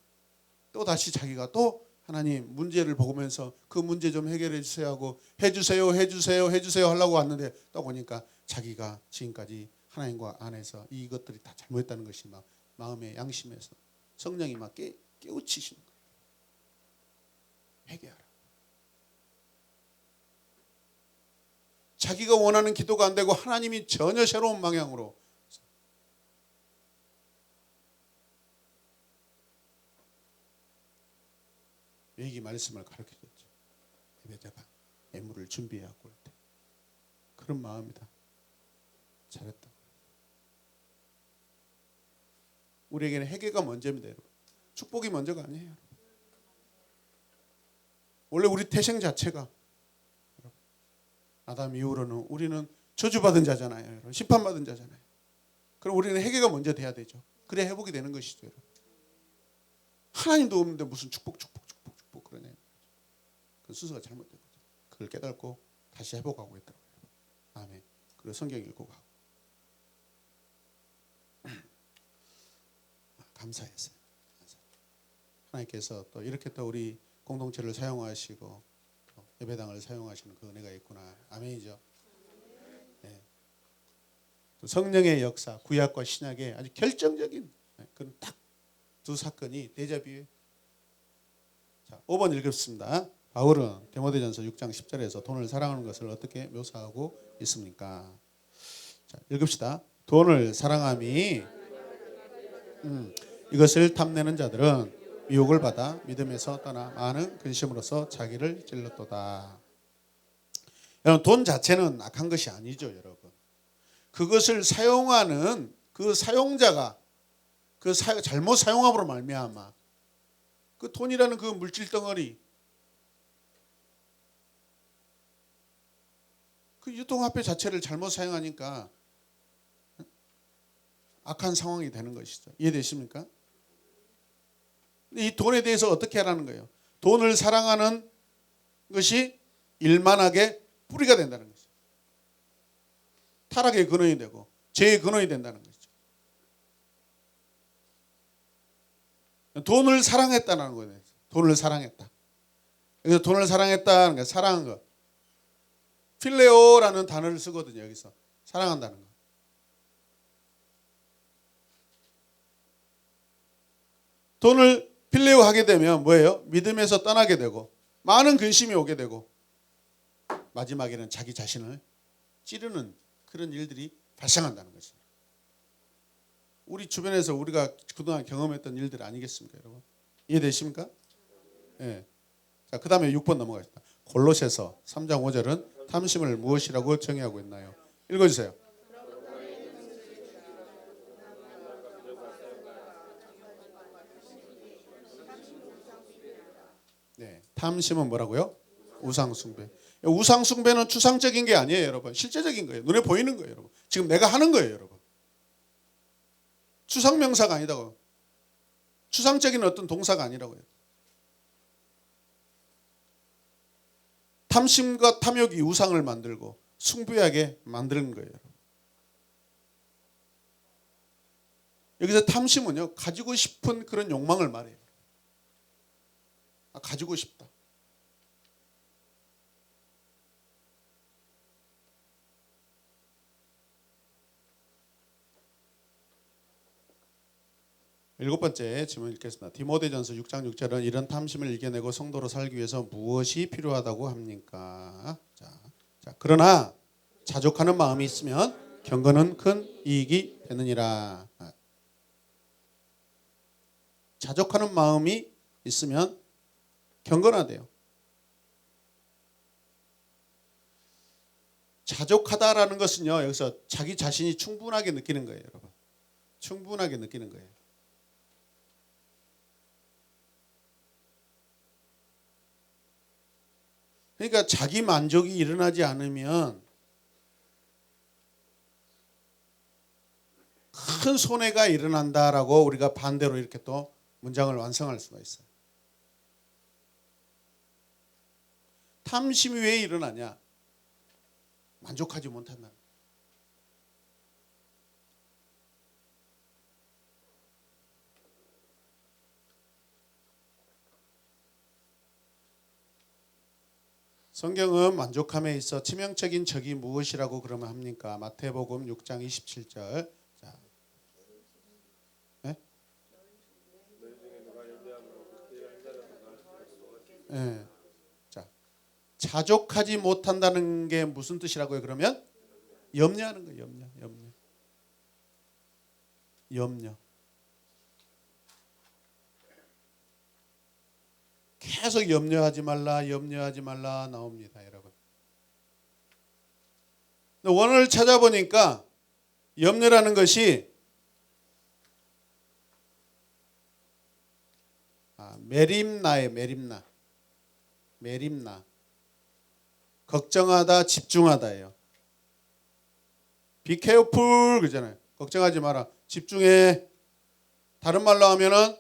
[SPEAKER 1] 또 다시 자기가 또 하나님 문제를 보면서 그 문제 좀 해결해 주세요 하고 해주세요 하려고 왔는데 또 보니까 자기가 지금까지 하나님과 안에서 이것들이 다 잘못했다는 것이 막 마음의 양심에서 성령이 막 깨우치시는 거예요. 회개하라. 자기가 원하는 기도가 안 되고 하나님이 전혀 새로운 방향으로 이 말씀을 가르쳐줬죠. 예배자가 예물을 준비해갖고 올 때 그런 마음이다. 잘했다. 우리에게는 회개가 먼저입니다. 여러분. 축복이 먼저가 아니에요. 원래 우리 태생 자체가 아담 이후로는 우리는 저주받은 자잖아요. 여러분. 심판받은 자잖아요. 그럼 우리는 회개가 먼저 돼야 되죠. 그래야 회복이 되는 것이죠. 여러분. 하나님도 없는데 무슨 축복 그러냐. 그 순서가 잘못된 거죠. 그걸 깨닫고 다시 회복하고 있더라고요. 아멘. 그리고 성경 읽고 가고. 감사했어요. 하나님께서 또 이렇게 또 우리 공동체를 사용하시고 또 예배당을 사용하시는 그 은혜가 있구나. 아멘이죠. 네. 또 성령의 역사, 구약과 신약의 아주 결정적인 그런 딱 두 사건이 데자뷰예요. 자, 5번 읽겠습니다. 바울은 디모데전서 6장 10절에서 돈을 사랑하는 것을 어떻게 묘사하고 있습니까? 자, 읽읍시다. 돈을 사랑함이 이것을 탐내는 자들은 미혹을 받아 믿음에서 떠나 많은 근심으로서 자기를 찔렀도다. 여러분, 돈 자체는 악한 것이 아니죠, 여러분. 그것을 사용하는 그 사용자가 잘못 사용함으로 말미암아 그 돈이라는 그 물질 덩어리, 그 유통화폐 자체를 잘못 사용하니까 악한 상황이 되는 것이죠. 이해되십니까? 이 돈에 대해서 어떻게 하라는 거예요? 돈을 사랑하는 것이 일만하게 뿌리가 된다는 거죠. 타락의 근원이 되고 죄의 근원이 된다는 거죠. 돈을 사랑했다는 거예요. 돈을 사랑했다. 그래서 돈을 사랑했다는 거, 사랑한 것. 필레오라는 단어를 쓰거든요. 여기서 사랑한다는 거. 돈을 필레오 하게 되면 뭐예요? 믿음에서 떠나게 되고 많은 근심이 오게 되고 마지막에는 자기 자신을 찌르는 그런 일들이 발생한다는 거죠. 우리 주변에서 우리가 그동안 경험했던 일들 아니겠습니까, 여러분? 이해되십니까? 예. 네. 자, 그 다음에 6번 넘어가겠습니다. 골로새서 3장 5절은 탐심을 무엇이라고 정의하고 있나요? 읽어주세요. 네, 탐심은 뭐라고요? 우상숭배. 우상숭배는 추상적인 게 아니에요, 여러분. 실제적인 거예요. 눈에 보이는 거예요, 여러분. 지금 내가 하는 거예요, 여러분. 추상명사가 아니다고. 추상적인 어떤 동사가 아니라고요. 탐심과 탐욕이 우상을 만들고 숭배하게 만드는 거예요. 여기서 탐심은요, 가지고 싶은 그런 욕망을 말해요. 가지고 싶다. 일곱 번째 질문 읽겠습니다. 디모데전서 6장 6절은 이런 탐심을 이겨내고 성도로 살기 위해서 무엇이 필요하다고 합니까? 자, 그러나 자족하는 마음이 있으면 경건은 큰 이익이 되느니라. 자족하는 마음이 있으면 경건하대요. 자족하다라는 것은요, 여기서 자기 자신이 충분하게 느끼는 거예요, 여러분. 충분하게 느끼는 거예요. 그러니까 자기 만족이 일어나지 않으면 큰 손해가 일어난다라고 우리가 반대로 이렇게 또 문장을 완성할 수가 있어요. 탐심이 왜 일어나냐? 만족하지 못한다. 성경은 만족함에 있어 치명적인 적이 무엇이라고 그러면 합니까? 마태복음 6장 27절. 자, 네? 네. 자, 자족하지 못한다는 게 무슨 뜻이라고요? 그러면 염려하는 거예요. 염려. 계속 염려하지 말라 나옵니다, 여러분. 원어를 찾아보니까 염려라는 것이 메림나예요. 메림나. 걱정하다, 집중하다예요. Be careful 그러잖아요. 걱정하지 마라. 집중해. 다른 말로 하면은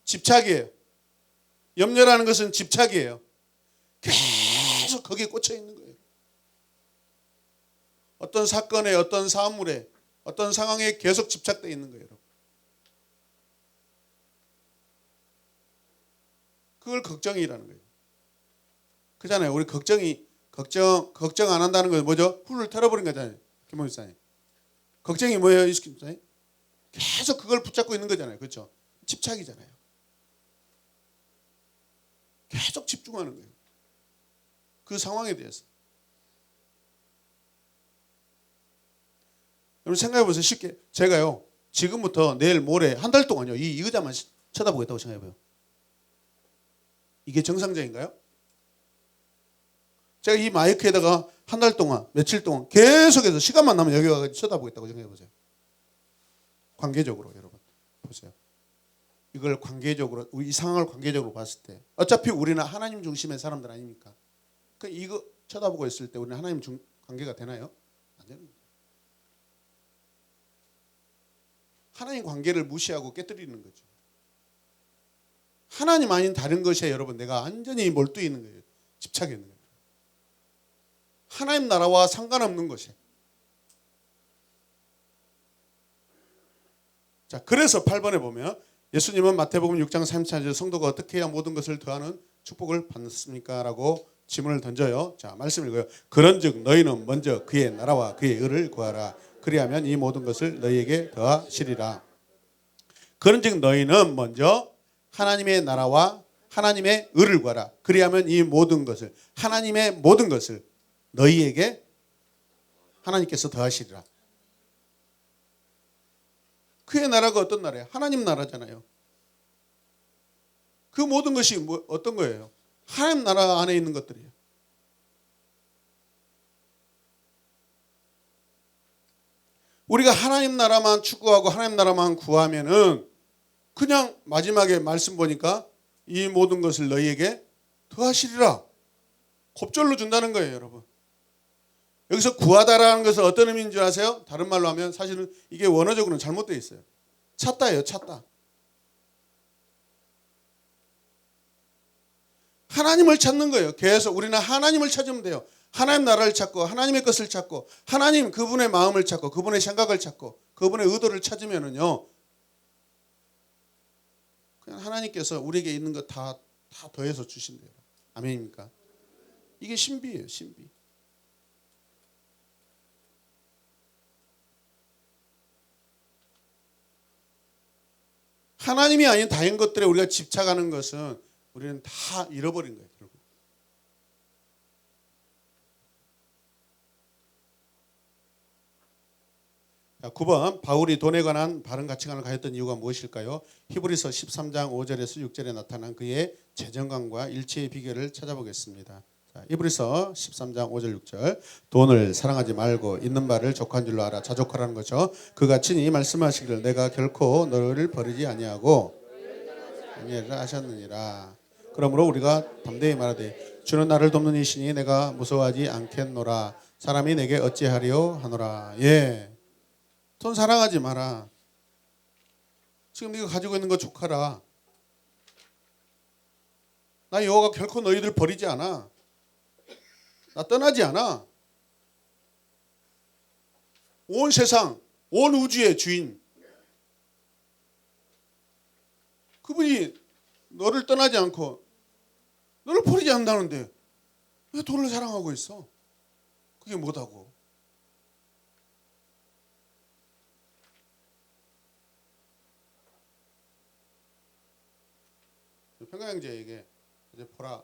[SPEAKER 1] 집착이에요. 염려라는 것은 집착이에요. 계속 거기에 꽂혀 있는 거예요. 어떤 사건에, 어떤 사물에, 어떤 상황에 계속 집착되어 있는 거예요. 그걸 걱정이라는 거예요. 그잖아요. 우리 걱정 안 한다는 건 뭐죠? 훌을 털어버린 거잖아요. 김 목사님. 걱정이 뭐예요? 계속 그걸 붙잡고 있는 거잖아요. 그렇죠? 집착이잖아요. 계속 집중하는 거예요. 그 상황에 대해서. 여러분 생각해 보세요. 쉽게 제가요. 지금부터 내일 모레 한 달 동안요. 이 의자만 쳐다보겠다고 생각해 봐요. 이게 정상적인가요? 제가 이 마이크에다가 한 달 동안, 며칠 동안 계속해서 시간만 나면 여기 와서 쳐다보겠다고 생각해 보세요. 관계적으로 여러분 보세요. 이걸 관계적으로 이 상황을 관계적으로 봤을 때 어차피 우리는 하나님 중심의 사람들 아닙니까? 그 이거 쳐다보고 있을 때 우리는 하나님 관계가 되나요? 안 되는 거예요. 하나님 관계를 무시하고 깨뜨리는 거죠. 하나님 아닌 다른 것에 여러분 내가 완전히 몰두해 있는 거예요. 집착해 있는 거예요. 하나님 나라와 상관없는 것에. 자, 그래서 8번에 보면 예수님은 마태복음 6장 34절 성도가 어떻게 해야 모든 것을 더하는 축복을 받습니까? 라고 질문을 던져요. 자, 말씀 읽어요. 그런즉 너희는 먼저 그의 나라와 그의 의를 구하라. 그리하면 이 모든 것을 너희에게 더하시리라. 그런즉 너희는 먼저 하나님의 나라와 하나님의 의를 구하라. 그리하면 이 모든 것을 하나님의 모든 것을 너희에게 하나님께서 더하시리라. 그의 나라가 어떤 나라예요? 하나님 나라잖아요. 그 모든 것이 어떤 거예요? 하나님 나라 안에 있는 것들이에요. 우리가 하나님 나라만 추구하고 하나님 나라만 구하면은 그냥 마지막에 말씀 보니까 이 모든 것을 너희에게 더하시리라. 곱절로 준다는 거예요, 여러분. 여기서 구하다라는 것은 어떤 의미인 줄 아세요? 다른 말로 하면 사실은 이게 원어적으로는 잘못되어 있어요. 찾다예요, 찾다. 하나님을 찾는 거예요. 계속 우리는 하나님을 찾으면 돼요. 하나님 나라를 찾고 하나님의 것을 찾고 하나님 그분의 마음을 찾고 그분의 생각을 찾고 그분의 의도를 찾으면은요, 그냥 하나님께서 우리에게 있는 거 다 더해서 주신대요. 아멘입니까? 이게 신비예요, 신비. 하나님이 아닌 다른 것들에 우리가 집착하는 것은 우리는 다 잃어버린 거예요, 결국. 자, 9번 바울이 돈에 관한 바른 가치관을 가졌던 이유가 무엇일까요? 히브리서 13장 5절에서 6절에 나타난 그의 재정관과 일치의 비결을 찾아보겠습니다. 자, 히브리서 13장 5절 6절. 돈을 사랑하지 말고 있는 바를 족한 줄로 알아. 자족하라는 거죠. 그가 친히 말씀하시기를 내가 결코 너를 버리지 아니하고 아니라 하셨느니라. 그러므로 우리가 담대히 말하되 주는 나를 돕는 이시니 내가 무서워하지 않겠노라. 사람이 내게 어찌하리요 하노라. 예. 돈 사랑하지 마라. 지금 네가 가지고 있는 거 족하라. 나 여호와가 결코 너희들 버리지 않아. 나 떠나지 않아. 온 세상, 온 우주의 주인. 그분이 너를 떠나지 않고 너를 버리지 않는다는데 왜 돈을 사랑하고 있어? 그게 뭐다고? 평강형제에게 이제 보라,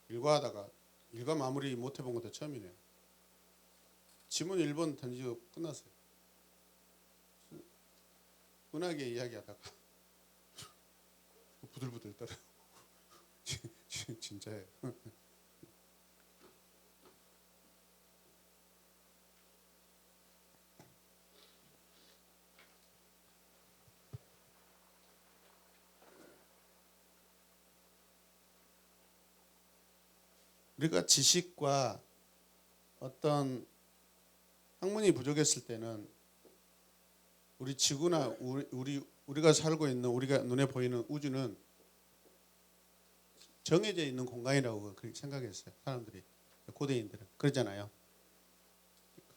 [SPEAKER 1] 일과하다가 일과 마무리 못 해본 것도 처음이네요. 지문 1번 던지고 끝났어요. 은하계 이야기하다가 부들부들 떨어요. 진짜예요. 우리가 지식과 어떤 학문이 부족했을 때는 우리 지구나 우리가 살고 있는 우리가 눈에 보이는 우주는 정해져 있는 공간이라고 그렇게 생각했어요. 사람들이, 고대인들은 그러잖아요.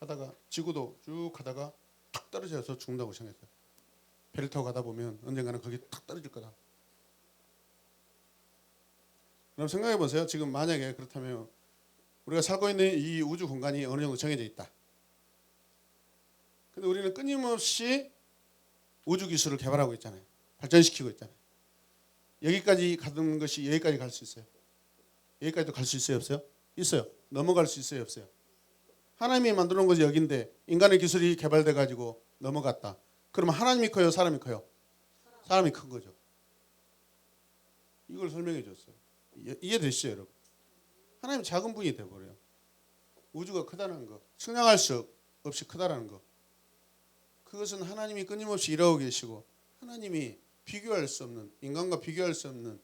[SPEAKER 1] 가다가 지구도 쭉 가다가 탁 떨어져서 죽는다고 생각했어요. 배를 타고 가다 보면 언젠가는 거기 탁 떨어질 거다. 그럼 생각해 보세요. 지금 만약에 그렇다면 우리가 살고 있는 이 우주 공간이 어느 정도 정해져 있다. 근데 우리는 끊임없이 우주 기술을 개발하고 있잖아요. 발전시키고 있잖아요. 여기까지 가는 것이 여기까지 갈 수 있어요. 여기까지도 갈 수 있어요, 없어요? 있어요. 넘어갈 수 있어요, 없어요? 하나님이 만들어 놓은 것이 여기인데 인간의 기술이 개발돼 가지고 넘어갔다. 그러면 하나님이 커요, 사람이 커요? 사람이 큰 거죠. 이걸 설명해 줬어요. 이해되시죠, 여러분? 하나님 작은 분이 돼버려요. 우주가 크다는 거, 측량할 수 없이 크다라는 거. 그것은 하나님이 끊임없이 일하고 계시고 하나님이 비교할 수 없는, 인간과 비교할 수 없는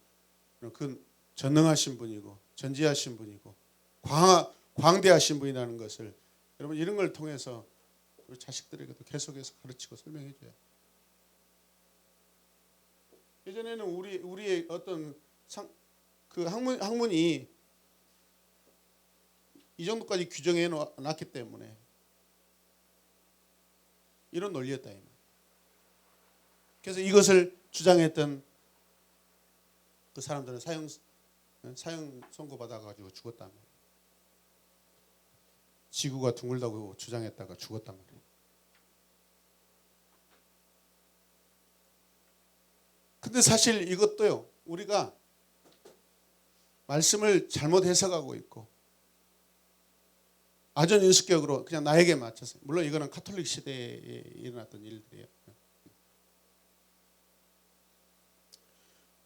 [SPEAKER 1] 그 전능하신 분이고 전지하신 분이고 광대하신 분이라는 것을 여러분 이런 걸 통해서 우리 자식들에게도 계속해서 가르치고 설명해 줘요. 예전에는 우리의 어떤 그 학문이 이 정도까지 규정해 놨기 때문에 이런 논리였다. 그래서 이것을 주장했던 그 사람들은 사형 선고 받아가지고 죽었단 말이에요. 지구가 둥글다고 주장했다가 죽었단 말이에요. 근데 사실 이것도요, 우리가 말씀을 잘못 해석하고 있고 아전인수격으로 그냥 나에게 맞춰서, 물론 이거는 카톨릭 시대에 일어났던 일들이에요.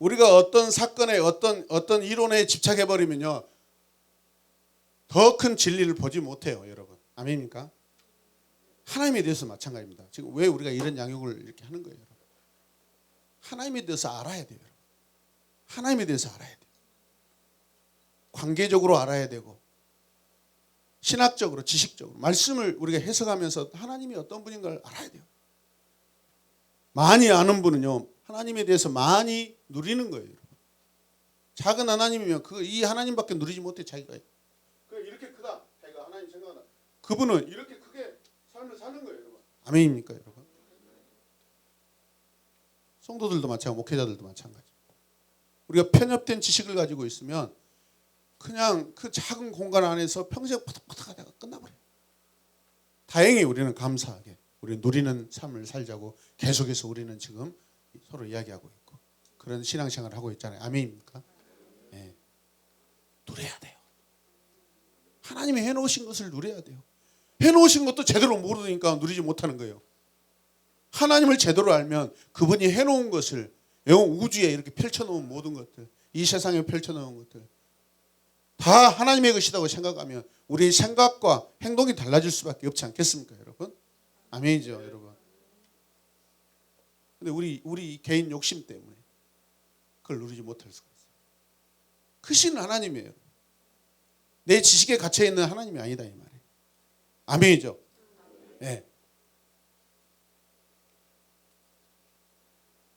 [SPEAKER 1] 우리가 어떤 사건에 어떤 이론에 집착해 버리면요 더 큰 진리를 보지 못해요, 여러분. 아멘입니까? 하나님에 대해서 마찬가지입니다. 지금 왜 우리가 이런 양육을 이렇게 하는 거예요, 여러분? 하나님에 대해서 알아야 돼요, 여러분. 하나님에 대해서 알아야 돼요. 관계적으로 알아야 되고 신학적으로, 지식적으로 말씀을 우리가 해석하면서 하나님이 어떤 분인 걸 알아야 돼요. 많이 아는 분은요 하나님에 대해서 많이 누리는 거예요, 여러분. 작은 하나님이면 이 하나님밖에 누리지 못해 자기가. 그 이렇게 크다. 자기가 하나님 생각하나. 그분은 이렇게 크게 삶을 사는 거예요, 여러분. 아멘입니까, 여러분? 성도들도 마찬가지고 목회자들도 마찬가지. 우리가 편협된 지식을 가지고 있으면 그냥 그 작은 공간 안에서 평생 푸득푸득하다가 끝나버려요. 다행히 우리는 감사하게 우리 누리는 삶을 살자고 계속해서 우리는 지금 서로 이야기하고 있고 그런 신앙생활을 하고 있잖아요. 아멘입니까? 네. 누려야 돼요. 하나님이 해놓으신 것을 누려야 돼요. 해놓으신 것도 제대로 모르니까 누리지 못하는 거예요. 하나님을 제대로 알면 그분이 해놓은 것을 우주에 이렇게 펼쳐놓은 모든 것들, 이 세상에 펼쳐놓은 것들 다 하나님의 것이라고 생각하면 우리의 생각과 행동이 달라질 수밖에 없지 않겠습니까, 여러분? 아멘이죠, 여러분. 근데 우리 개인 욕심 때문에 그걸 누리지 못할 수가 있어요. 크신 하나님이에요. 내 지식에 갇혀 있는 하나님이 아니다 이 말이에요. 아멘이죠. 네.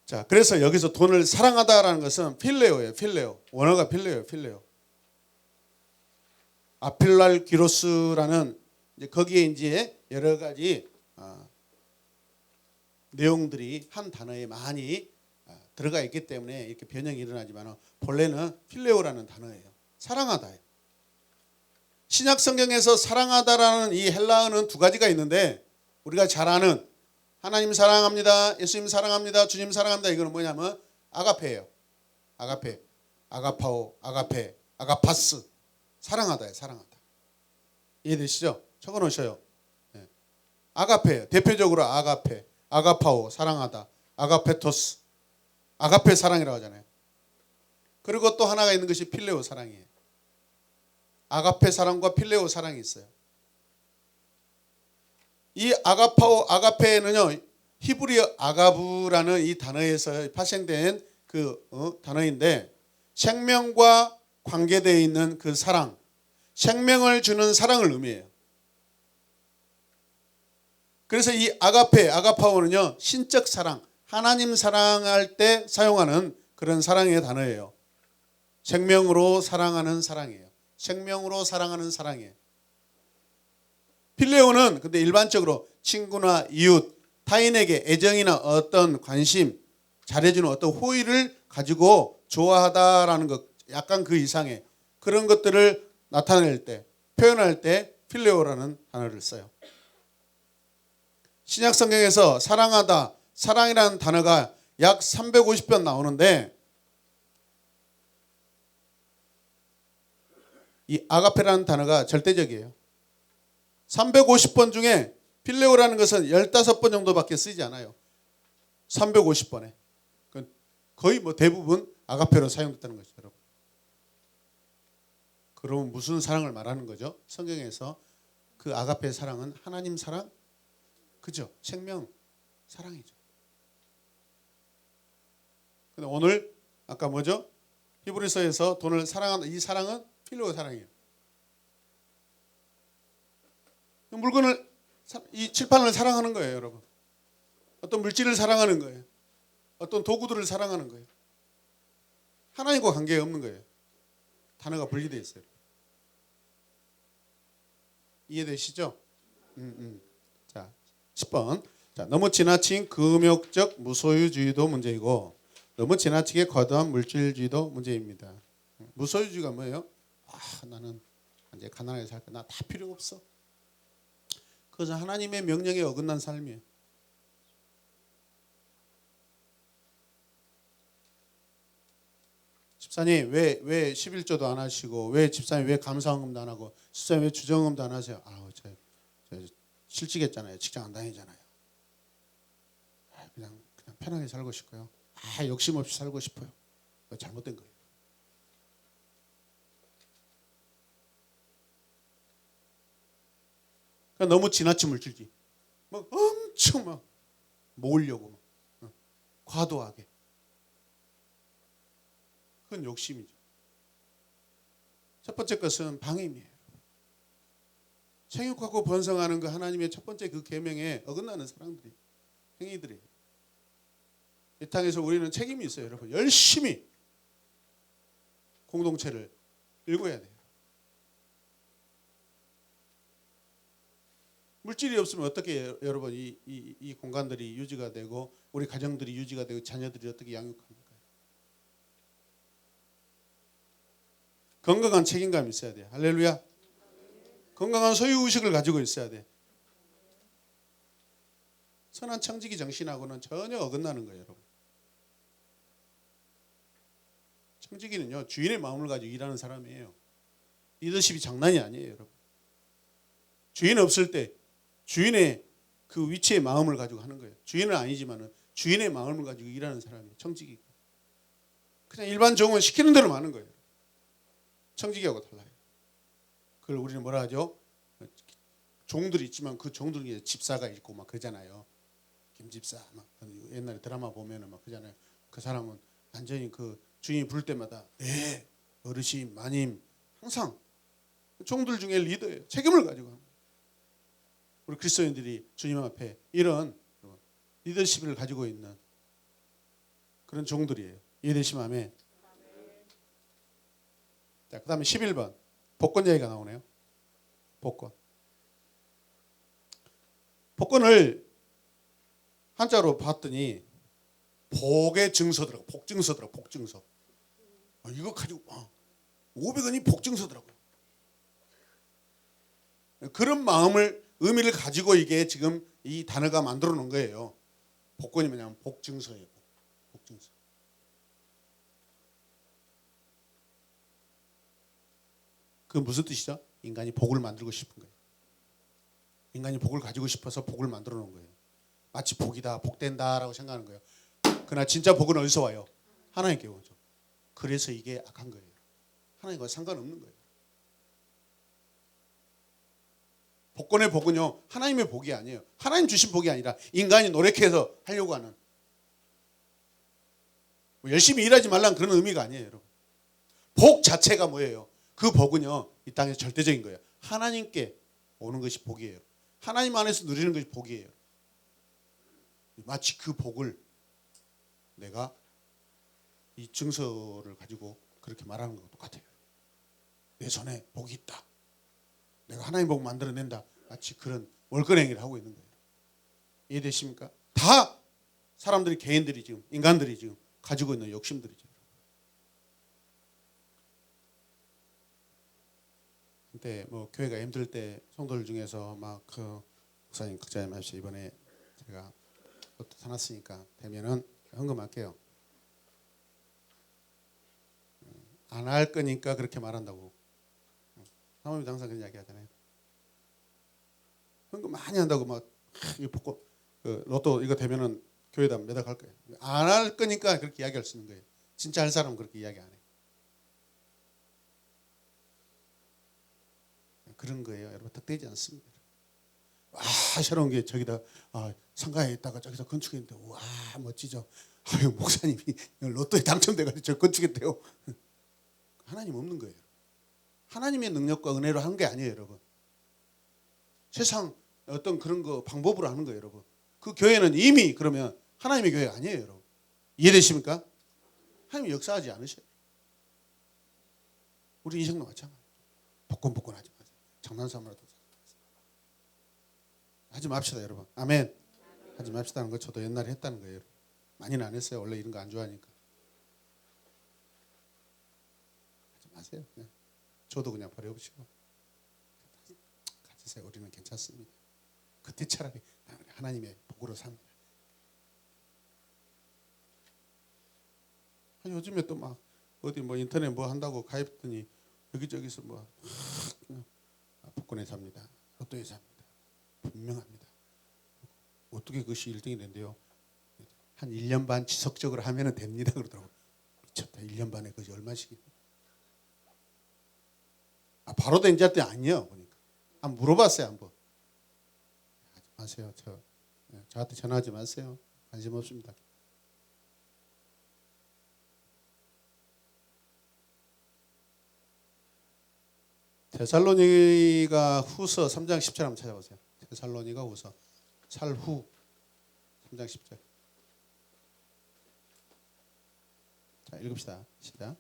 [SPEAKER 1] 자, 그래서 여기서 돈을 사랑하다라는 것은 필레오예요. 필레오. 원어가 필레오예요. 필레오. 아필랄 기로스라는 거기에 이제 여러 가지 내용들이 한 단어에 많이 들어가 있기 때문에 이렇게 변형이 일어나지만 본래는 필레오라는 단어예요. 사랑하다. 신약 성경에서 사랑하다라는 이 헬라어는 두 가지가 있는데 우리가 잘 아는 하나님 사랑합니다. 예수님 사랑합니다. 주님 사랑합니다. 이거는 뭐냐면 아가페예요. 아가페, 아가파오, 아가페, 아가파스. 사랑하다예요. 사랑하다. 이해되시죠? 적어놓으셔요. 네. 아가페, 대표적으로 아가페, 아가파오, 사랑하다, 아가페토스, 아가페 사랑이라고 하잖아요. 그리고 또 하나가 있는 것이 필레오 사랑이에요. 아가페 사랑과 필레오 사랑이 있어요. 이 아가파오, 아가페는요, 히브리어 아가브라는 이 단어에서 파생된 그 단어인데 생명과 관계되어 있는 그 사랑, 생명을 주는 사랑을 의미해요. 그래서 이 아가페, 아가파오는요, 신적 사랑, 하나님 사랑할 때 사용하는 그런 사랑의 단어예요. 생명으로 사랑하는 사랑이에요. 생명으로 사랑하는 사랑이에요. 필레오는 근데 일반적으로 친구나 이웃, 타인에게 애정이나 어떤 관심, 잘해주는 어떤 호의를 가지고 좋아하다라는 것, 약간 그 이상의 그런 것들을 나타낼 때, 표현할 때 필레오라는 단어를 써요. 신약 성경에서 사랑하다, 사랑이라는 단어가 약 350번 나오는데 이 아가페라는 단어가 절대적이에요. 350번 중에 필레오라는 것은 15번 정도밖에 쓰이지 않아요. 350번에. 거의 뭐 대부분 아가페로 사용됐다는 것이죠, 여러분. 그러면 무슨 사랑을 말하는 거죠? 성경에서 그 아가페 사랑은 하나님 사랑? 그죠? 생명 사랑이죠. 근데 오늘 아까 뭐죠? 히브리서에서 돈을 사랑한다. 이 사랑은 필레오 사랑이에요. 물건을 이 칠판을 사랑하는 거예요, 여러분. 어떤 물질을 사랑하는 거예요. 어떤 도구들을 사랑하는 거예요. 하나님과 관계 없는 거예요. 단어가 분리되어 있어요. 이해되시죠? 자, 10번. 자, 너무 지나친 금욕적 무소유주의도 문제이고 너무 지나치게 과도한 물질주의도 문제입니다. 무소유주의가 뭐예요? 나는 이제 가난하게 살 거야. 나 다 필요 없어. 그것은 하나님의 명령에 어긋난 삶이에요. 집사님 왜 11조도 안 하시고 왜 집사님 왜 감사헌금도 안 하고 집사님 왜 주정헌금도 안 하세요? 저 실직했잖아요. 직장 안 다니잖아요. 그냥 편하게 살고 싶고요. 욕심 없이 살고 싶어요. 잘못된 거예요. 그러니까 너무 지나친 물질주의. 막 엄청 막 모으려고 과도하게. 그건 욕심이죠. 첫 번째 것은 방임이에요. 생육하고 번성하는 그 하나님의 첫 번째 그 계명에 어긋나는 사랑들이 행위들이에요. 이 땅에서 우리는 책임이 있어요, 여러분. 열심히 공동체를 일궈야 돼요. 물질이 없으면 어떻게 여러분 이 공간들이 유지가 되고 우리 가정들이 유지가 되고 자녀들이 어떻게 양육합니까? 건강한 책임감이 있어야 돼요. 할렐루야. 건강한 소유의식을 가지고 있어야 돼. 선한 청지기 정신하고는 전혀 어긋나는 거예요, 여러분. 청지기는요, 주인의 마음을 가지고 일하는 사람이에요. 리더십이 장난이 아니에요, 여러분. 주인 없을 때 주인의 그 위치의 마음을 가지고 하는 거예요. 주인은 아니지만은 주인의 마음을 가지고 일하는 사람이에요, 청지기. 그냥 일반 종은 시키는 대로 하는 거예요. 청지기하고 달라요. 그걸 우리는 뭐라 하죠? 종들이 있지만 그 종들 중에 집사가 있고 막 그러잖아요. 김집사 막 옛날에 드라마 보면은 막 그러잖아요. 그 사람은 완전히 그 주인이 부를 때마다 네 어르신 마님 항상 종들 중에 리더예요. 책임을 가지고 하는 거예요. 우리 그리스도인들이 주님 앞에 이런 리더십을 가지고 있는 그런 종들이에요. 이해되시면 아멘. 자, 그다음에 11번 복권 얘기가 나오네요. 복권을 한자로 봤더니 복의 증서더라고. 복증서. 이거 가지고 500원이 복증서더라고요. 그런 의미를 가지고 이게 지금 이 단어가 만들어 놓은 거예요. 복권이 뭐냐면 복증서예요. 복증서. 그 무슨 뜻이죠? 인간이 복을 만들고 싶은 거예요. 인간이 복을 가지고 싶어서 복을 만들어 놓은 거예요. 마치 복이다, 복된다라고 생각하는 거예요. 그러나 진짜 복은 어디서 와요? 하나님께 오죠. 그래서 이게 악한 거예요. 하나님과 상관없는 거예요. 복권의 복은요, 하나님의 복이 아니에요. 하나님 주신 복이 아니라 인간이 노력해서 하려고 하는, 열심히 일하지 말라는 그런 의미가 아니에요, 여러분. 복 자체가 뭐예요? 그 복은요, 이 땅에서 절대적인 거예요. 하나님께 오는 것이 복이에요. 하나님 안에서 누리는 것이 복이에요. 마치 그 복을 내가 이 증서를 가지고 그렇게 말하는 것과 똑같아요. 내 손에 복이 있다. 내가 하나님 복 만들어낸다. 마치 그런 월권행위를 하고 있는 거예요. 이해되십니까? 다 사람들이, 개인들이 지금, 인간들이 지금 가지고 있는 욕심들이죠. 그때 뭐 교회가 힘들 때 성도들 중에서 막 그 목사님 극장에 마십시오. 이번에 제가 또 사놨으니까 되면은 헌금할게요. 안 할 거니까 그렇게 말한다고. 사모님도 항상 그런 이야기 하잖아요. 헌금 많이 한다고 막 이거 복권 로또 이거 되면은 교회에다 매달 갈 거예요. 안 할 거니까 그렇게 이야기할 수 있는 거예요. 진짜 할 사람은 그렇게 이야기 안 해요. 그런 거예요. 여러분 득되지 않습니다. 와 새로운 게 저기다 상가에 있다가 저기서 건축했는데 와 멋지죠. 아유 목사님이 로또에 당첨돼가지고 저 건축했대요. 하나님 없는 거예요. 하나님의 능력과 은혜로 하는 게 아니에요, 여러분. 세상 어떤 그런 거 방법으로 하는 거예요, 여러분. 그 교회는 이미 그러면 하나님의 교회가 아니에요, 여러분. 이해되십니까? 하나님이 역사하지 않으셔요. 우리 인생도 마찬가지예요. 복권 하지 마세요. 장난삼으로도 하지 맙시다, 여러분. 아멘. 하지 맙시다는 거 저도 옛날에 했다는 거예요. 많이는 안 했어요. 원래 이런 거 안 좋아하니까. 하지 마세요. 그냥. 저도 그냥 버려보시고 가지세요. 우리는 괜찮습니다. 그때 차라리 하나님의 복으로 삽니다. 요즘에 또 막 어디 뭐 인터넷 뭐 한다고 가입했더니 여기저기서 뭐 복권에 삽니다. 로또에 삽니다. 분명합니다. 어떻게 그것이 1등이 된대요? 한 1년 반 지속적으로 하면 됩니다. 그러더라고요. 미쳤다. 1년 반에 그것이 얼마씩. 바로 된 자때 아니에요. 보니까. 한번 물어봤어요. 한번. 하지 마세요. 저한테 전화하지 마세요. 관심 없습니다. 데살로니가 후서 3장 10절 한번 찾아보세요. 데살로니가 후서 살후 3장 10절. 자, 읽읍시다. 시작.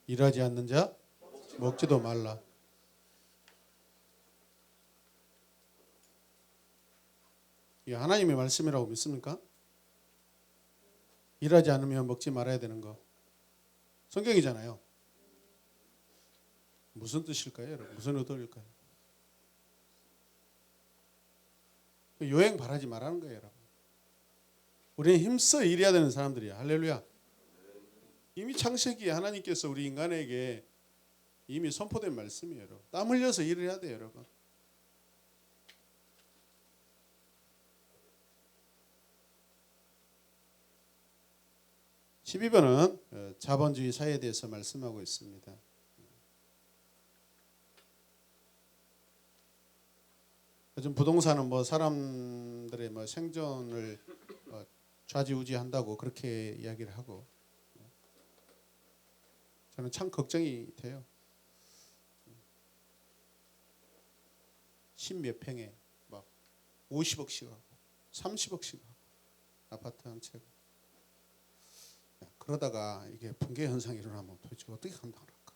[SPEAKER 1] 일하지 않는 자 먹지도 말라. 이게 하나님의 말씀이라고 믿습니까? 일하지 않으면 먹지 말아야 되는 거 성경이잖아요. 무슨 뜻일까요, 여러분? 무슨 의도일까요? 요행 바라지 말라는 거예요, 여러분. 우리는 힘써 일해야 되는 사람들이야. 할렐루야. 이미 창세기에 하나님께서 우리 인간에게 이미 선포된 말씀이에요, 여러분. 땀 흘려서 일을 해야 돼요, 여러분. (12번은) 자본주의 사회에 대해서 말씀하고 있습니다. 요즘 부동산은 뭐 사람들의 뭐 생존을 좌지우지한다고 그렇게 이야기를 하고, 저는 참 걱정이 돼요. 10몇 평에 막 50억씩 하고 30억씩 하고 아파트 한 채가. 그러다가 이게 붕괴 현상이 일어나면 도대체 어떻게 감당을 할까?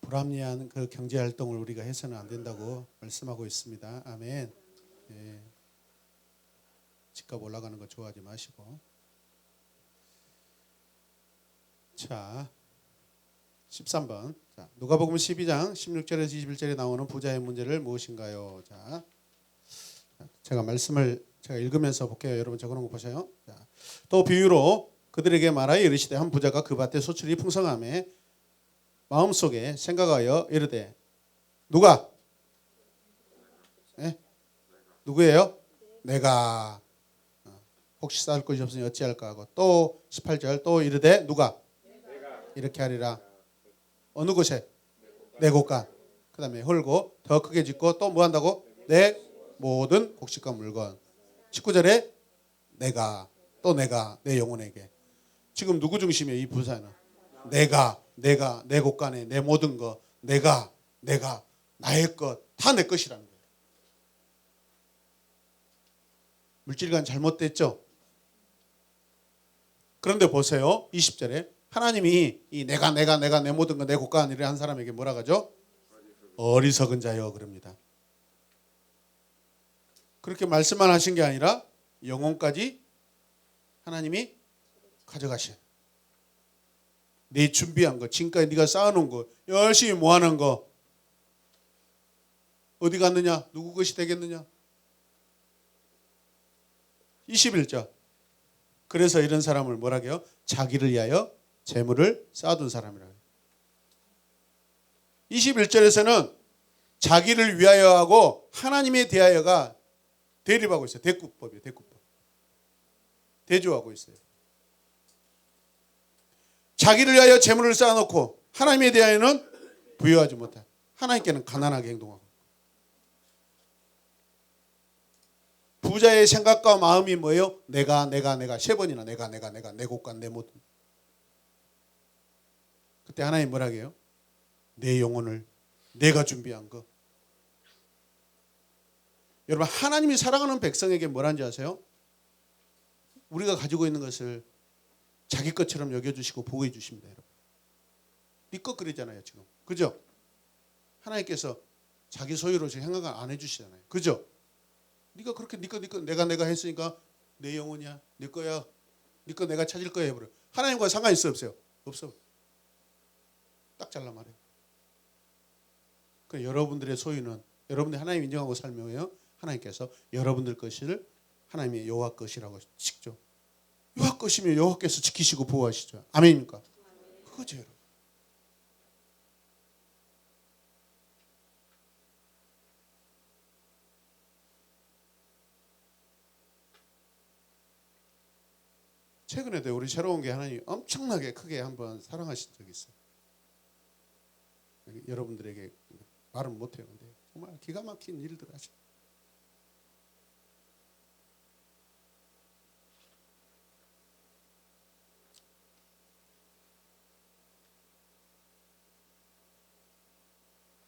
[SPEAKER 1] 불합리한 그 경제 활동을 우리가 해서는 안 된다고 말씀하고 있습니다. 아멘. 예. 집값 올라가는 거 좋아하지 마시고. 자, 13번. 자, 누가복음 12장 16절에서 21절에 나오는 부자의 문제를 무엇인가요? 자, 제가 말씀을 제가 읽으면서 볼게요. 여러분 적어놓은 거 보세요. 자, 또 비유로 그들에게 말하여 이르시되 한 부자가 그 밭에 소출이 풍성함에 마음속에 생각하여 이르되 누가? 예? 누구예요? 내가 혹시 쌓을 것이 없으니 어찌할까 하고, 또 18절 또 이르되 누가? 이렇게 하리라. 어느 곳에? 내 곳간. 그 다음에 헐고 더 크게 짓고 또 뭐 한다고? 내 모든 곡식과 물건. 19절에 내가, 또 내가 내 영혼에게. 지금 누구 중심이에요, 이 부자는? 내가 내 곳간에 내 모든 거, 내가 나의 것 다 내 것이라는 거예요. 물질관 잘못됐죠? 그런데 보세요. 20절에 하나님이 이 내가 내 모든 거 내 곳간 이래 한 사람에게 뭐라 하죠? 어리석은 자여 그럽니다. 그렇게 말씀만 하신 게 아니라 영혼까지 하나님이 가져가셔. 네 준비한 거, 지금까지 네가 쌓아놓은 거, 열심히 모아놓은 거 어디 갔느냐? 누구 것이 되겠느냐? 21절. 그래서 이런 사람을 뭐라고 해요? 자기를 위하여 재물을 쌓아둔 사람이라고 해요. 21절에서는 자기를 위하여 하고 하나님에 대하여가 대립하고 있어요. 대국법이에요. 대국법. 대조하고 있어요. 자기를 위하여 재물을 쌓아놓고 하나님에 대하여는 부여하지 못해. 하나님께는 가난하게 행동하고. 부자의 생각과 마음이 뭐예요? 내가 세 번이나 내가 내 곳간 내 모든. 그때 하나님 뭐라고 해요? 내 영혼을 내가 준비한 거. 여러분 하나님이 사랑하는 백성에게 뭐라는지 아세요? 우리가 가지고 있는 것을 자기 것처럼 여겨주시고 보호해 주십니다. 여러분. 네 것 그러잖아요 지금. 그죠? 하나님께서 자기 소유로 지금 생각을 안 해주시잖아요. 그죠? 네가 그렇게 네 거 내가 했으니까 내 영혼이야. 네 거야. 네 거 내가 찾을 거야 해버려. 하나님과 상관이 있어 없어요? 없어. 딱 잘라 말해요. 그 여러분들의 소유는 여러분들이 하나님 인정하고 살면요. 하나님께서 여러분들 것을 하나님의 여호와 것이라고 찍죠. 여호와 것이면 여호와께서 지키시고 보호하시죠. 아멘입니까? 그거죠, 여러분. 최근에도 우리 새로운 게 하나님 엄청나게 크게 한번 사랑하신 적이 있어요. 여러분들에게 말은 못해요. 근데 정말 기가 막힌 일들 하셔.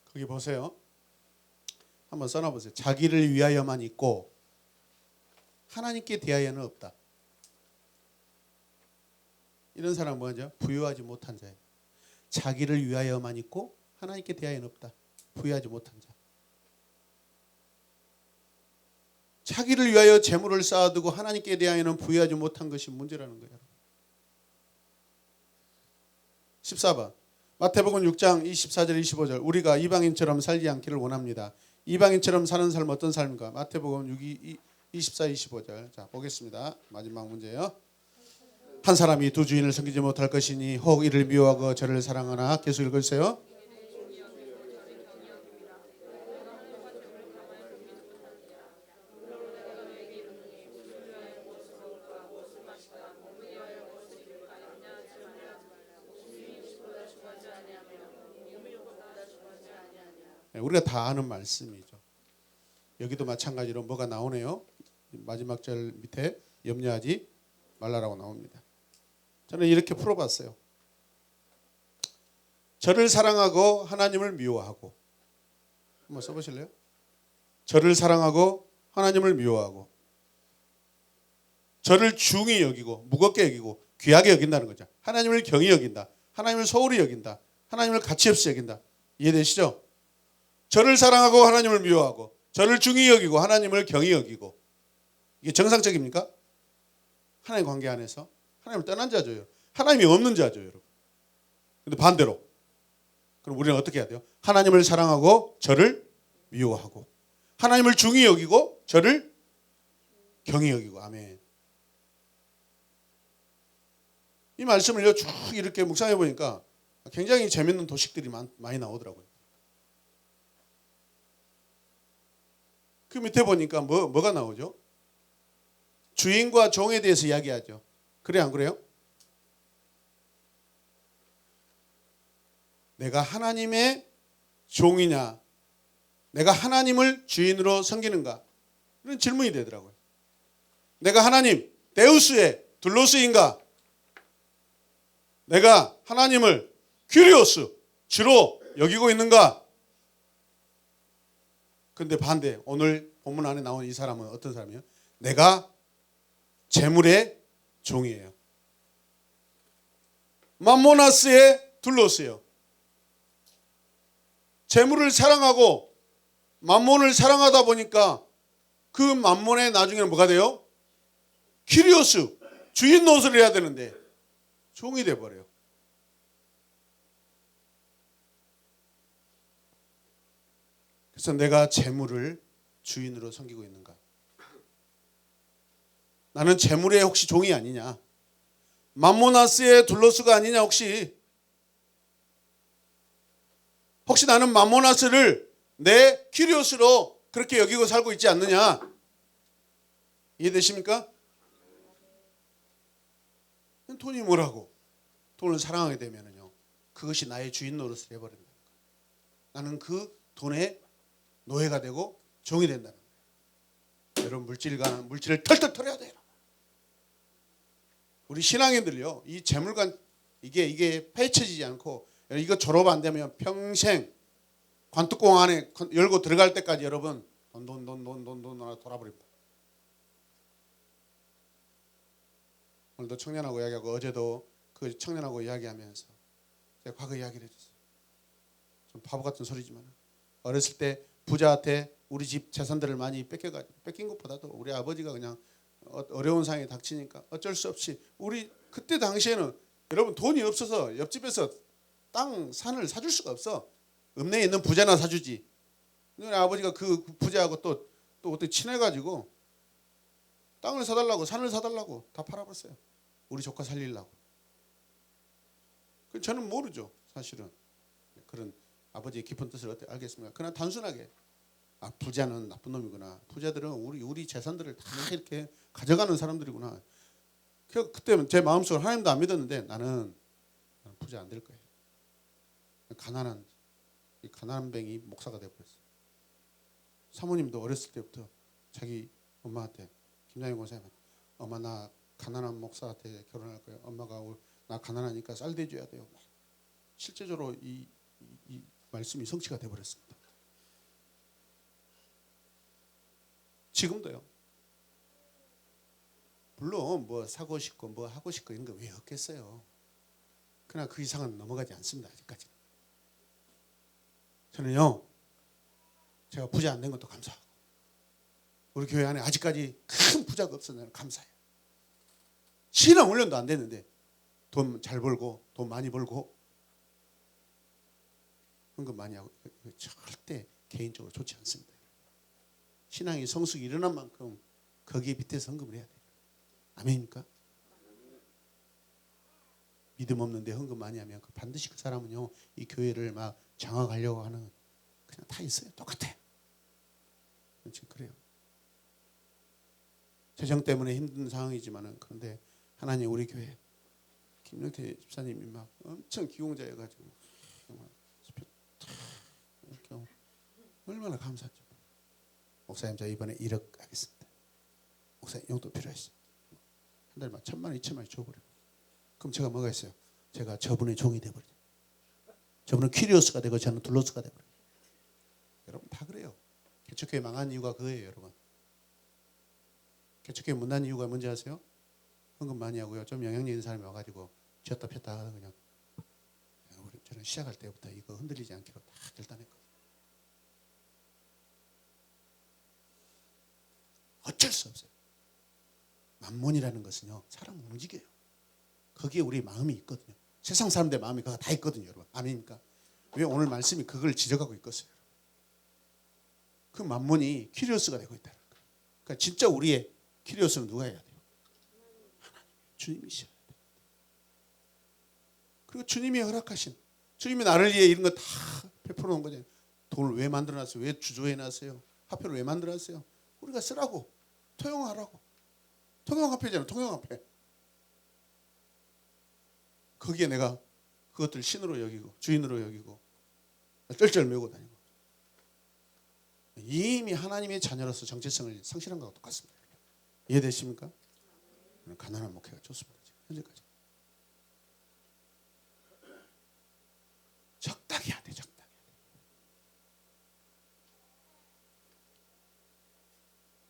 [SPEAKER 1] 거기 보세요. 한번 써놔보세요. 자기를 위하여만 있고 하나님께 대하여는 없다. 이런 사람은 뭐죠? 부유하지 못한 자예요. 자기를 위하여만 있고 하나님께 대하여는 없다. 부유하지 못한 자. 자기를 위하여 재물을 쌓아두고 하나님께 대하여는 부유하지 못한 것이 문제라는 거예요. 14번 마태복음 6장 24절 25절 우리가 이방인처럼 살지 않기를 원합니다. 이방인처럼 사는 삶은 어떤 삶인가? 마태복음 6, 24, 25절. 자, 보겠습니다. 마지막 문제예요. 한 사람이 두 주인을 섬기지 못할 것이니 혹 이를 미워하고 저를 사랑하나. 계속 읽으세요. 우리가 다 아는 말씀이죠. 여기도 마찬가지로 뭐가 나오네요. 마지막 절 밑에 염려하지 말라라고 나옵니다. 저는 이렇게 풀어봤어요. 저를 사랑하고 하나님을 미워하고. 한번 써보실래요? 저를 사랑하고 하나님을 미워하고 저를 중히 여기고 무겁게 여기고 귀하게 여긴다는 거죠. 하나님을 경히 여긴다. 하나님을 소홀히 여긴다. 하나님을 가치없이 여긴다. 이해되시죠? 저를 사랑하고 하나님을 미워하고 저를 중히 여기고 하나님을 경히 여기고. 이게 정상적입니까? 하나님 관계 안에서 하나님을 떠난 자죠. 하나님이 없는 자죠, 여러분. 근데 반대로 그럼 우리는 어떻게 해야 돼요? 하나님을 사랑하고 저를 미워하고 하나님을 중히 여기고 저를 경히 여기고. 아멘. 이 말씀을 쭉 이렇게 묵상해 보니까 굉장히 재밌는 도식들이 많이 나오더라고요. 그 밑에 보니까 뭐가 나오죠? 주인과 종에 대해서 이야기하죠. 그래 안 그래요? 내가 하나님의 종이냐 내가 하나님을 주인으로 섬기는가 이런 질문이 되더라고요. 내가 하나님 데우스의 둘로스인가 내가 하나님을 큐리오스 주로 여기고 있는가. 그런데 반대 오늘 본문 안에 나온 이 사람은 어떤 사람이에요? 내가 재물의 종이에요. 맘모나스의 둘로스예요. 재물을 사랑하고 맘몬을 사랑하다 보니까 그 맘몬의 나중에는 뭐가 돼요? 키리오스 주인 노릇을 해야 되는데 종이 돼버려요. 그래서 내가 재물을 주인으로 섬기고 있는가? 나는 재물의 혹시 종이 아니냐? 맘모나스의 둘로스가 아니냐 혹시? 혹시 나는 맘모나스를 내 키리오스로 그렇게 여기고 살고 있지 않느냐? 이해되십니까? 돈이 뭐라고? 돈을 사랑하게 되면요, 그것이 나의 주인 노릇을 해버린다. 나는 그 돈의 노예가 되고 종이 된다는 거예요. 여러분 물질을 털털 털어야 돼요. 우리 신앙인들요, 이 재물관 이게 파헤쳐지지 않고 이거 졸업 안 되면 평생 관뚜껑 안에 열고 들어갈 때까지 여러분 돈 돌아버립니다. 오늘도 청년하고 이야기하고 어제도 그 청년하고 이야기하면서 제가 과거 이야기를 해줬어요. 좀 바보 같은 소리지만 어렸을 때 부자한테 우리 집 재산들을 많이 뺏긴 것보다도 우리 아버지가 그냥 어려운 상황에 닥치니까 어쩔 수 없이 우리 그때 당시에는 여러분 돈이 없어서 옆집에서 산을 사줄 수가 없어. 읍내에 있는 부자나 사주지. 근데 아버지가 그 부자하고 또 어떻게 친해가지고 땅을 사달라고 산을 사달라고 다 팔아버렸어요. 우리 조카 살리려고. 저는 모르죠, 사실은. 그런 아버지의 깊은 뜻을 어떻게 알겠습니까? 그냥 단순하게 부자는 나쁜 놈이구나. 부자들은 우리 재산들을 다 이렇게 가져가는 사람들이구나. 그때 제 마음속으로 하나님도 안 믿었는데 나는 부자 안 될 거예요. 가난한 뱅이 목사가 되어버렸어요. 사모님도 어렸을 때부터 자기 엄마한테 김장희 권사님한테 엄마 나 가난한 목사한테 결혼할 거예요. 엄마가 나 가난하니까 쌀 대줘야 돼요. 실제적으로 이 말씀이 성취가 되어버렸습니다. 지금도요. 물론 뭐 사고 싶고 뭐 하고 싶고 이런 거 왜 없겠어요. 그러나 그 이상은 넘어가지 않습니다. 아직까지는. 저는요. 제가 부자 안 된 것도 감사하고 우리 교회 안에 아직까지 큰 부자가 없어서 감사해요. 신앙 훈련도 안 됐는데 돈 잘 벌고 돈 많이 벌고 헌금 많이 하고 절대 개인적으로 좋지 않습니다. 신앙이 성숙이 일어난 만큼 거기에 밑에서 헌금을 해야 돼요. 아멘입니까? 믿음 없는데 헌금 많이 하면 반드시 그 사람은요 이 교회를 막 장악하려고 하는 그냥 다 있어요. 똑같아. 지금 그래요. 재정 때문에 힘든 상황이지만은 그런데 하나님 우리 교회 김용태 집사님이 막 엄청 기공자여가지고 얼마나 감사하죠. 목사님 저 이번에 1억 하겠습니다. 목사님 용돈 필요하시죠? 한 달만 1,000만 원, 2,000만 원 줘버려. 그럼 제가 뭐가 있어요? 제가 저분의 종이 돼버리죠. 저분은 퀴리오스가 되고 저는 둘로스가 돼버려요. 여러분 다 그래요. 개척교회 망한 이유가 그거예요, 여러분. 개척교회 못난 이유가 뭔지 아세요? 헌금 많이 하고요. 좀 영향력 있는 사람이 와가지고 쥐었다 폈다 하다 그냥 저는 시작할 때부터 이거 흔들리지 않기로 다 결단했거든요. 어쩔 수 없어요. 만몬이라는 것은요 사람을 움직여요. 거기에 우리 마음이 있거든요. 세상 사람들의 마음이 그거 다 있거든요, 여러분. 아멘입니까? 왜 오늘 말씀이 그걸 지적하고 있겠어요? 그 만몬이 키리오스가 되고 있다는 거예요. 그러니까 진짜 우리의 키리오스는 누가 해야 돼요? 하나님, 주님이셔야 돼요. 그리고 주님이 허락하신, 주님이 나를 위해 이런 거 다 베풀어 놓은 거잖아요. 돈을 왜 만들어놨어요? 왜 주조해놨어요? 화폐를 왜 만들어놨어요? 우리가 쓰라고, 통용하라고. 통용화폐잖아요. 통용화폐. 거기에 내가 그것들 신으로 여기고 주인으로 여기고 쩔쩔 메고 다니고 이미 하나님의 자녀로서 정체성을 상실한 것과 똑같습니다. 이해되십니까? 가난한 목회가 좋습니다. 현재까지 적당히 해야 돼. 적당히 해야 돼.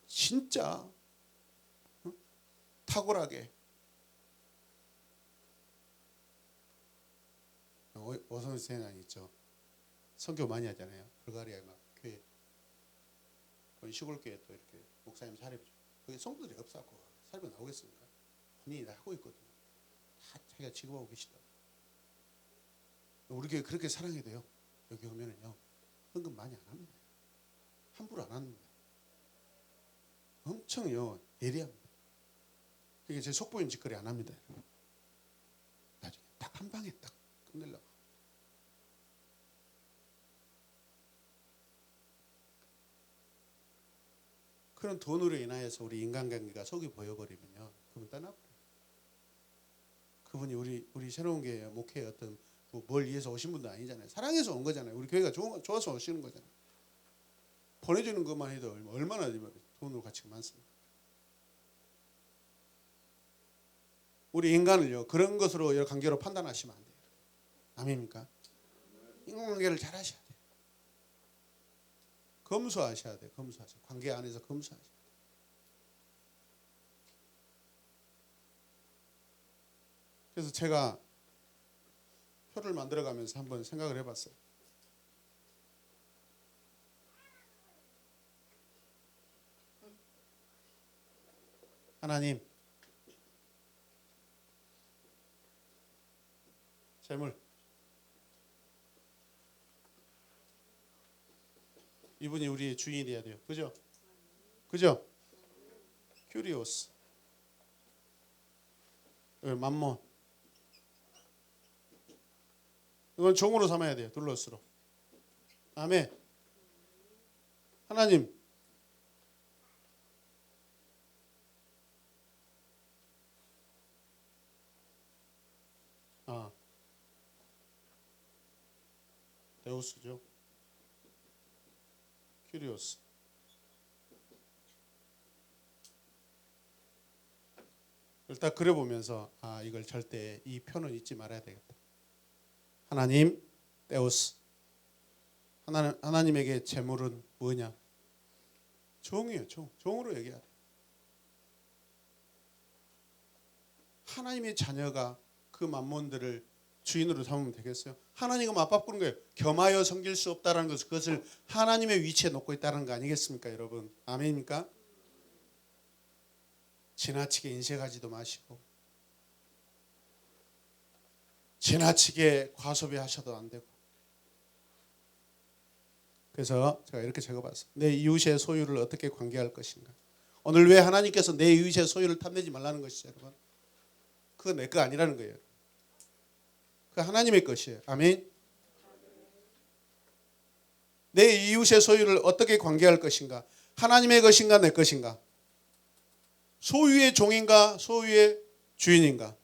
[SPEAKER 1] 진짜 탁월하게 오선생님 있죠. 선교 많이 하잖아요. 불가리아에 막 교회 시골 교회 또 이렇게 목사님 사례죠. 거기 성도들이 없었고 사례가 나오겠습니까? 본인이 다 하고 있거든요. 다 자기가 지급하고 계시다. 우리 교회 그렇게 사랑해야 돼요. 여기 오면은요 헌금 많이 안 합니다. 함부로 안 합니다. 엄청요 예리합니다. 이게 제 속보임 짓거리 안 합니다. 나중에 딱 한 방에 딱 끝내려고. 그런 돈으로 인하여서 우리 인간관계가 속이 보여버리면요, 그분 떠나버려요. 그분이 우리 새로운 게 목회의 어떤 뭘 위해서 오신 분도 아니잖아요. 사랑해서 온 거잖아요. 우리 교회가 좋아서 오시는 거잖아요. 보내주는 것만 해도 얼마나 돈으로 가치가 많습니까? 우리 인간을요 그런 것으로 여러 관계로 판단하시면 안 돼요. 아멘입니까? 인간관계를 잘 하셔야 돼요. 검소하셔야 돼요. 검소하셔야 돼요. 관계 안에서 검소하셔야 돼요. 그래서 제가 표를 만들어가면서 한번 생각을 해봤어요. 하나님, 재물, 이분이 우리의 주인이 돼야 돼요. 그죠? 그죠? 큐리오스, 만몬, 이건 종으로 삼아야 돼요. 둘러스로. 아멘. 하나님, 데우스죠. 큐리오스. 일단 그려보면서 이걸 절대 이 표는 잊지 말아야 되겠다. 하나님, 데우스. 하나님에게 재물은 뭐냐? 종이에요. 종으로 얘기해야 돼. 하나님의 자녀가 그 만몬들을 주인으로 삼으면 되겠어요? 하나님과 맞바꾸는 거예요. 겸하여 섬길 수 없다라는 것을, 그것을 하나님의 위치에 놓고 있다는 거 아니겠습니까, 여러분? 아멘입니까? 지나치게 인색하지도 마시고 지나치게 과소비하셔도 안 되고. 그래서 제가 이렇게 적어봤어요. 내 이웃의 소유를 어떻게 관계할 것인가. 오늘 왜 하나님께서 내 이웃의 소유를 탐내지 말라는 것이죠, 여러분? 그거 내 거 아니라는 거예요. 그 하나님의 것이에요. 아멘. 내 이웃의 소유를 어떻게 관계할 것인가. 하나님의 것인가 내 것인가. 소유의 종인가 소유의 주인인가.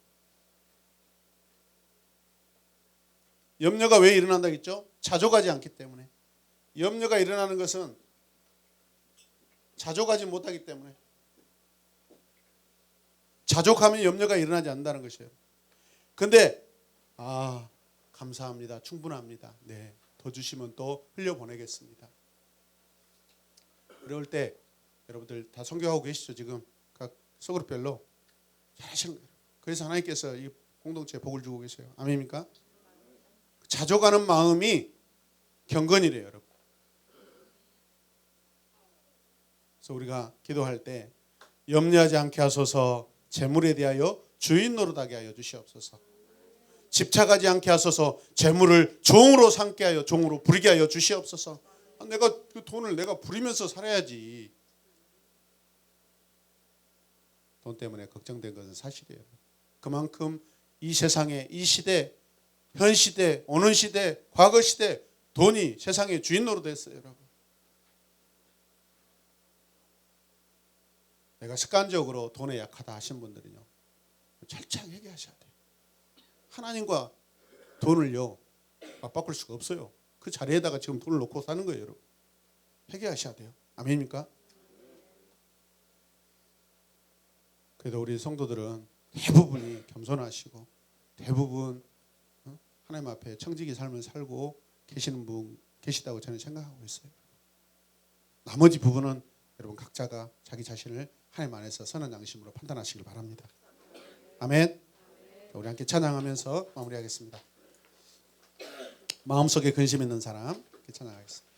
[SPEAKER 1] 염려가 왜 일어난다고 했죠? 자족하지 않기 때문에. 염려가 일어나는 것은 자족하지 못하기 때문에. 자족하면 염려가 일어나지 않는다는 것이에요. 근데 감사합니다. 충분합니다. 네, 더 주시면 또 흘려보내겠습니다. 어려울 때 여러분들 다 성교하고 계시죠? 지금 각 소그룹별로 잘하시는 거예요. 그래서 하나님께서 이 공동체에 복을 주고 계세요. 아멘입니까? 자족하는 마음이 경건이래요, 여러분. 그래서 우리가 기도할 때 염려하지 않게 하소서, 재물에 대하여 주인 노릇하게 하여 주시옵소서. 집착하지 않게 하소서, 재물을 종으로 삼게 하여 종으로 부리게 하여 주시옵소서. 내가 그 돈을 내가 부리면서 살아야지. 돈 때문에 걱정된 것은 사실이에요. 그만큼 이 세상에, 이 시대, 현 시대, 오는 시대, 과거 시대, 돈이 세상의 주인 노릇했어요, 여러분. 내가 습관적으로 돈에 약하다 하신 분들은요, 철저하게 회개하셔야 돼요. 하나님과 돈을요 맞바꿀 수가 없어요. 그 자리에다가 지금 돈을 놓고 사는 거예요, 여러분. 회개하셔야 돼요. 아멘입니까? 그래도 우리 성도들은 대부분이 겸손하시고 대부분 하나님 앞에 청지기 삶을 살고 계시는 분 계시다고 저는 생각하고 있어요. 나머지 부분은 여러분 각자가 자기 자신을 하나님 안에서 선한 양심으로 판단하시길 바랍니다. 아멘. 우리 함께 찬양하면서 마무리하겠습니다. 마음속에 근심 있는 사람 찬양하겠습니다.